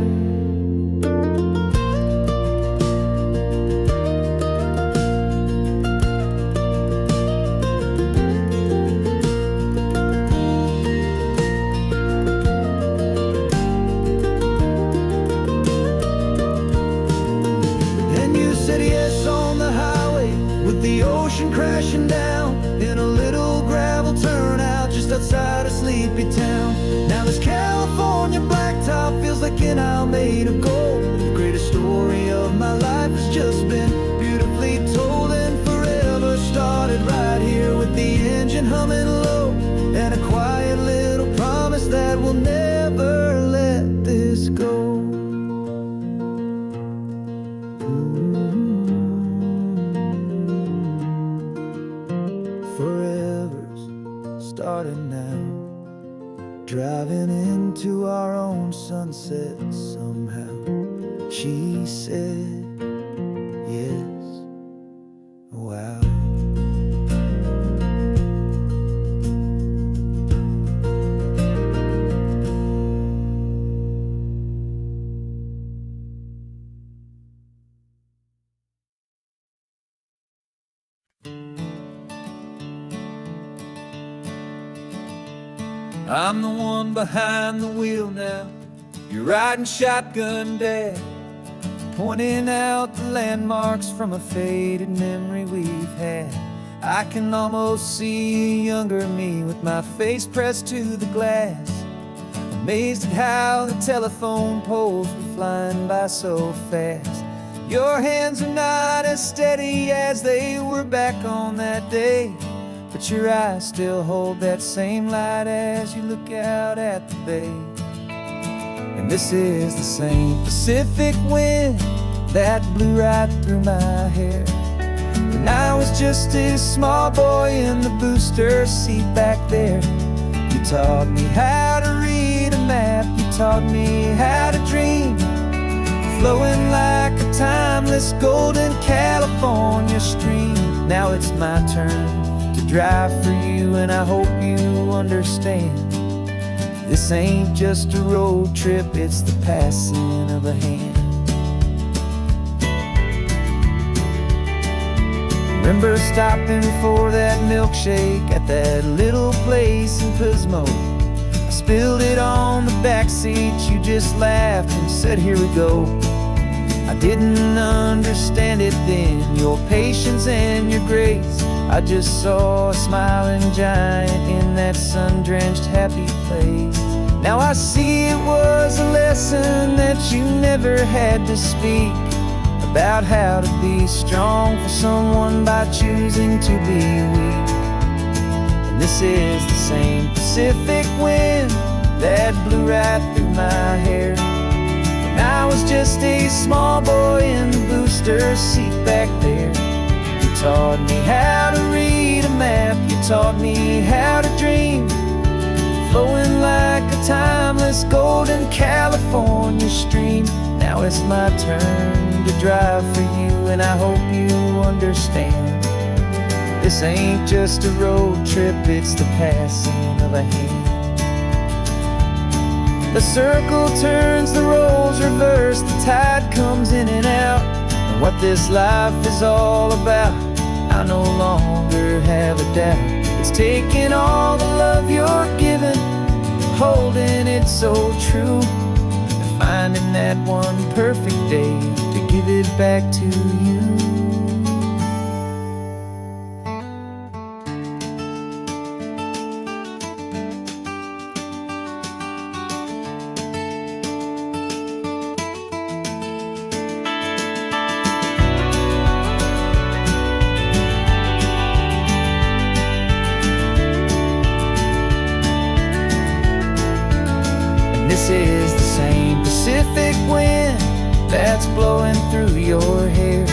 The ocean crashing down in a little gravel turnout just outside of Sleepy Town. Now this California blacktop feels like an isle made of gold. The greatest story of my life has just been beautifully told, and forever started right here with the engine humming low, and a quiet little promise that we'll never let this go. Forever's starting now, driving into our own sunset somehow. She said yes, wow. I'm the one behind the wheel now. You're riding shotgun, Dad, pointing out the landmarks from a faded memory we've had. I can almost see a younger me with my face pressed to the glass, amazed at how the telephone poles were flying by so fast. Your hands are not as steady as they were back on that day, but your eyes still hold that same light as you look out at the bay. And this is the same Pacific wind that blew right through my hair when I was just a small boy in the booster seat back there. You taught me how to read a map, you taught me how to dream, flowing like a timeless golden California stream. Now it's my turn to drive for you, and I hope you understand. This ain't just a road trip, it's the passing of a hand. Remember stopping for that milkshake at that little place in Pismo? I spilled it on the back seat, you just laughed and said, here we go. I didn't understand it then, your patience and your grace. I just saw a smiling giant in that sun-drenched happy place. Now I see it was a lesson that you never had to speak, about how to be strong for someone by choosing to be weak. And this is the same Pacific wind that blew right through my hair when I was just a small boy in the booster seat back there. You taught me how to read a map, you taught me how to dream, flowing like a timeless golden California stream. Now it's my turn to drive for you, and I hope you understand. This ain't just a road trip, it's the passing of a hand. The circle turns, the roles reverse, the tide comes in and out. And what this life is all about, I no longer have a doubt. It's taking all the love you're given, holding it so true, and finding that one perfect day to give it back to you. This is the same Pacific wind that's blowing through your hair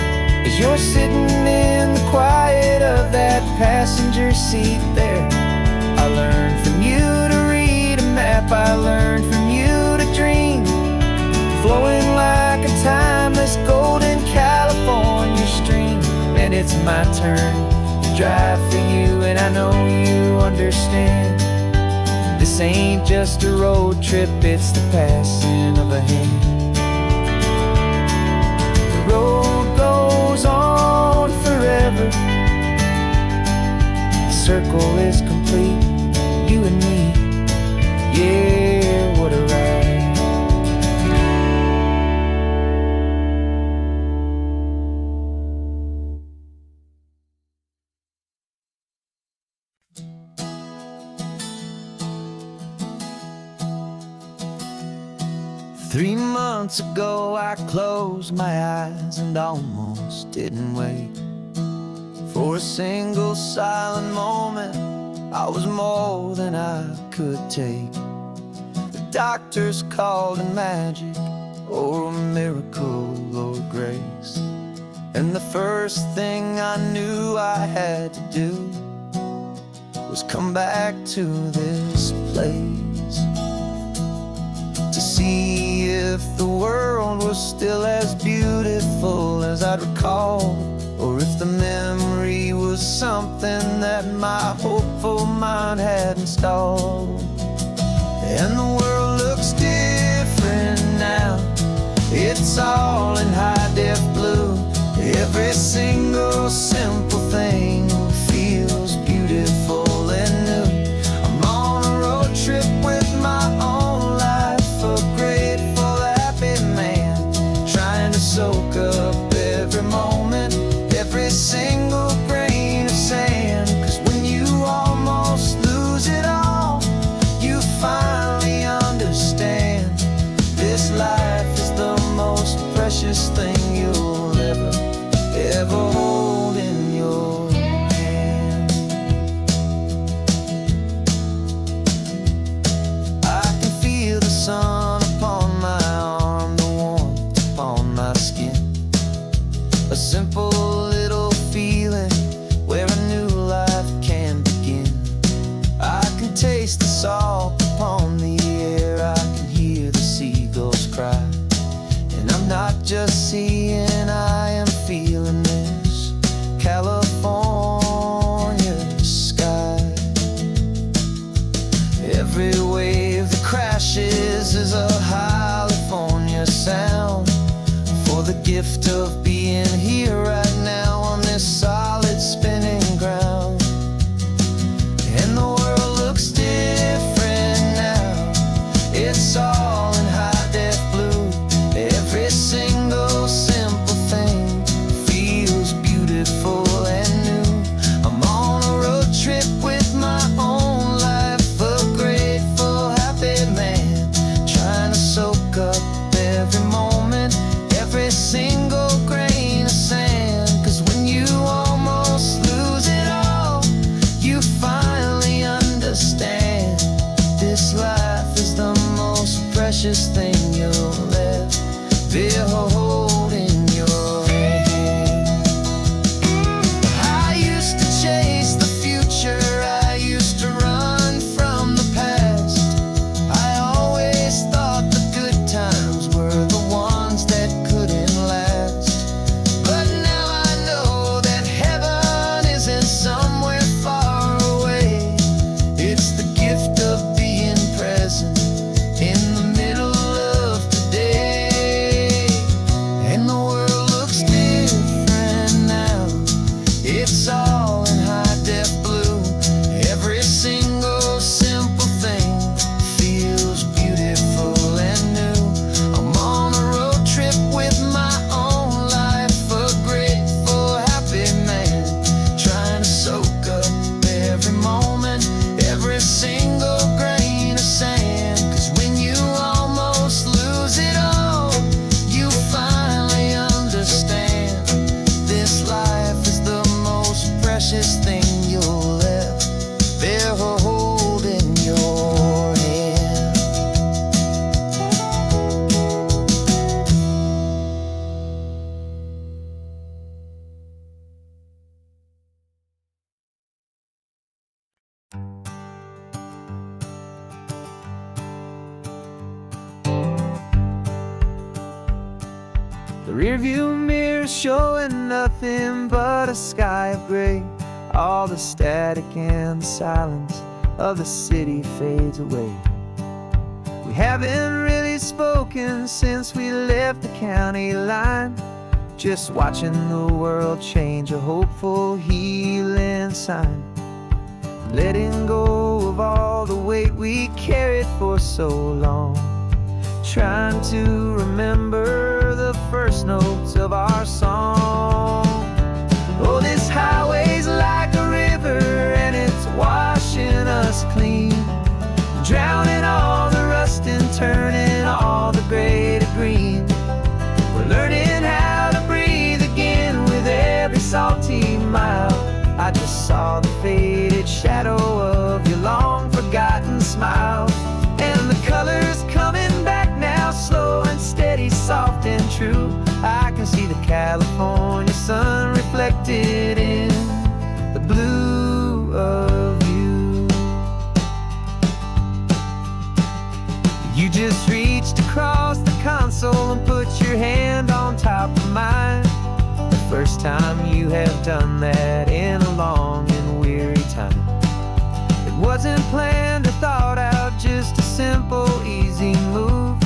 as you're sitting in the quiet of that passenger seat there. I learned from you to read a map, I learned from you to dream, flowing like a timeless golden California stream. And it's my turn to drive for you, and I know you understand. This ain't just a road trip, it's the passing of a hand. The road goes on forever, the circle is complete, you and me, yeah, what a ride. Three months ago I closed my eyes and almost didn't wait for a single silent moment. I was more than I could take. The doctors called it magic, or a miracle, or grace. And the first thing I knew I had to do was come back to this place, to see if the world was still as beautiful as I'd recall, or if the memory was something that my hopeful mind had installed. And the world looks different now, it's all in high-def blue. Every single simple thing feels beautiful and new. I'm on a road trip with my own life, a grateful, happy man, trying to soak up every moment, every single grain of sand. 'Cause when you almost lose it all, you finally understand this life is the most precious thing you'll ever hold. it's all in high def blue. Every single simple thing feels beautiful and new. I'm on a road trip with my own life, a grateful, happy man, trying to soak up every moment, every single grain of sand. 'Cause when you almost lose it all, you finally understand this life is the most precious thing you'll ever hold in your hand. The rearview mirror showing nothing but a sky of gray. All the static and the silence of the city fades away. We haven't really spoken since we left the county line, just watching the world change, a hopeful healing sign. Letting go of all the weight we carried for so long, trying to remember the first notes of our song. Oh, this highway's like a river and it's washing us clean, drowning all the rust and turning all the gray to green. We're learning how to breathe again with every salty mile. I just saw the faded shadow of your long forgotten smile, and the colors coming back now, slow and steady, soft and true. I can see the California sun reflected in the blue of you. You just reached across the console and put your hand on top of mine. The first time you have done that in a long and weary time. It wasn't planned or thought out, just a simple, easy move.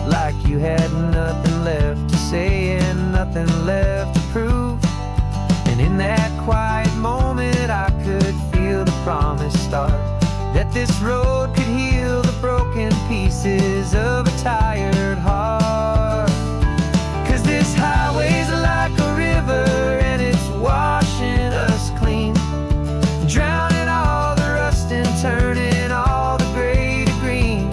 Like you had nothing left to say and nothing left to prove. And in that quiet moment I could feel the promise start, that this road could heal the broken pieces of a tired heart. 'Cause this highway's like a river and it's washing us clean, drowning all the rust and turning all the gray to green.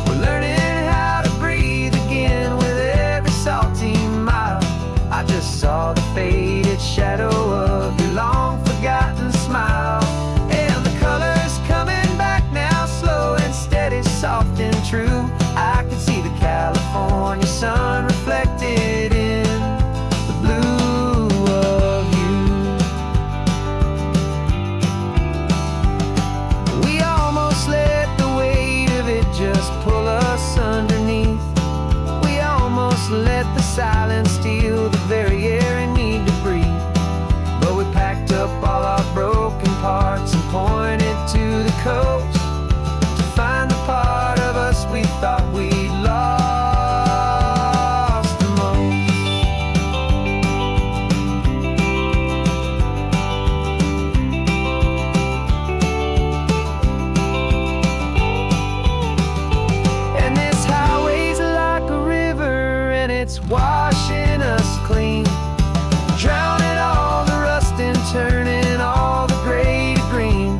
We're learning how to breathe again with every salty mile. I just saw the faded shadow of your long forgotten smile, and the colors coming back now, slow and steady, soft and true. I can see the California sun reflected in the blue of you. We almost let the weight of it just pull us underneath. We almost let the silence steal the very air I need to breathe. But we packed up all our broken parts and pointed to the coast to find the part of us we thought we'd lost the most. And this highway's like a river and it's washing us clean, drowning all the rust and turning all the gray to green.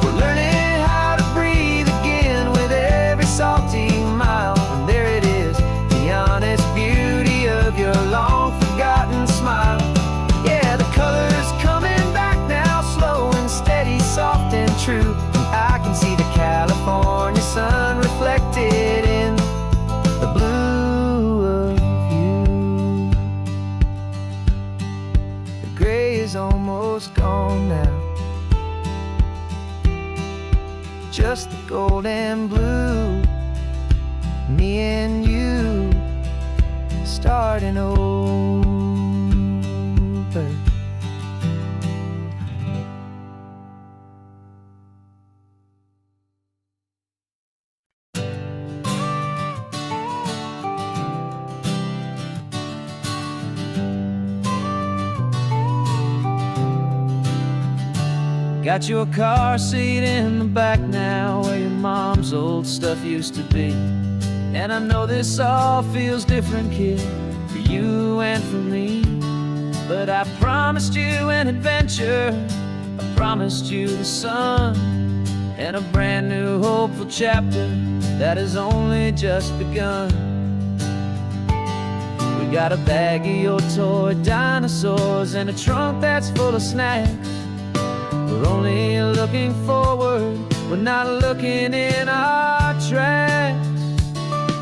We're learning how to breathe again with every salty mile. And there it is, the honest beauty of your long forgotten smile. Yeah, the colors coming back now, slow and steady, soft and true. I can see the California sun reflected in the blue of you. The gray is almost gone now, just the gold and blue. Me and you starting over. Got your car seat in the back now, where your mom's old stuff used to be. And I know this all feels different, kid, for you and for me. But I promised you an adventure, I promised you the sun, and a brand new hopeful chapter that has only just begun. We got a bag of your toy dinosaurs and a trunk that's full of snacks. We're only looking forward, we're not looking in our tracks.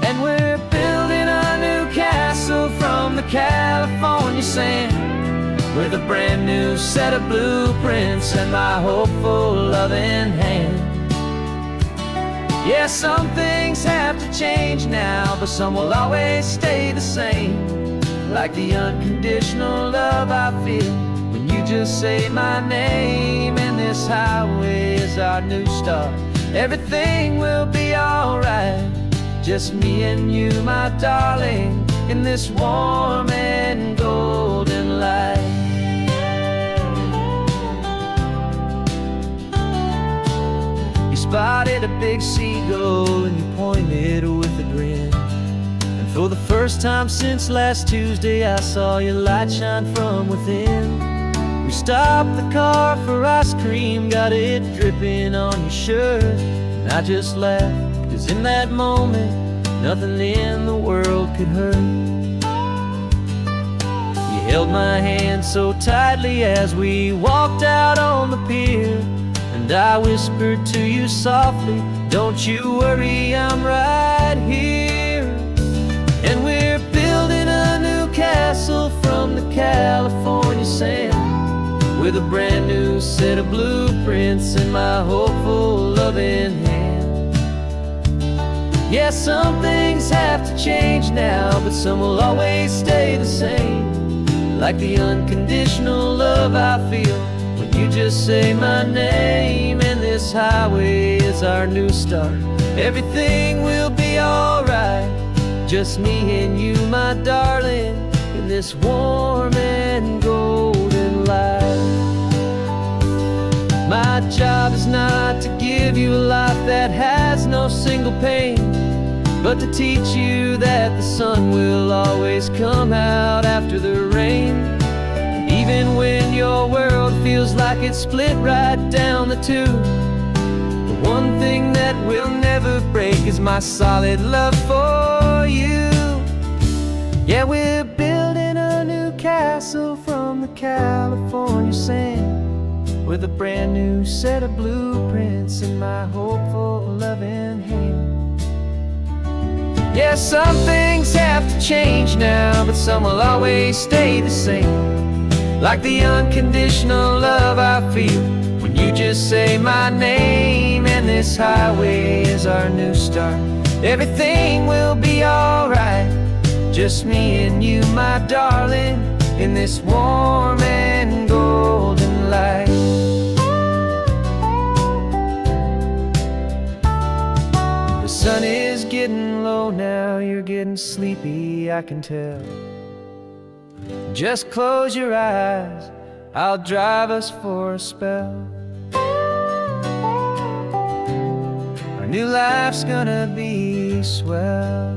And we're building a new castle from the California sand, with a brand new set of blueprints and my hopeful loving hand. Yeah, some things have to change now, but some will always stay the same. Like the unconditional love I feel when you just say my name. And this highway is our new start, everything will be alright. Just me and you, my darling, in this warm and golden light. You spotted a big seagull and you pointed with a grin. And for the first time since last Tuesday, I saw your light shine from within. We stopped the car for ice cream, got it dripping on your shirt. And I just laughed, 'cause in that moment, nothing in the world could hurt. You held my hand so tightly as we walked out on the pier, and I whispered to you softly, don't you worry, I'm right here. And we're building a new castle from the California sand, with a brand new set of blueprints in my hopeful loving hand. Yeah, some things have to change now, but some will always stay the same. Like the unconditional love I feel when you just say my name. And this highway is our new start, everything will be alright. Just me and you, my darling, in this warm and golden light. My job is not to give you a life that has no single pain, but to teach you that the sun will always come out after the rain. Even when your world feels like it's split right down the two, the one thing that will never break is my solid love for you. Yeah, we're building a new castle from the California sand, with a brand new set of blueprints in my hopeful loving hand. Yeah, some things have to change now, but some will always stay the same. Like the unconditional love I feel when you just say my name. And this highway is our new start, everything will be alright. Just me and you, my darling, in this warm and golden light. The sun is getting low now, you're getting sleepy, I can tell. Just close your eyes, I'll drive us for a spell. Our new life's gonna be swell.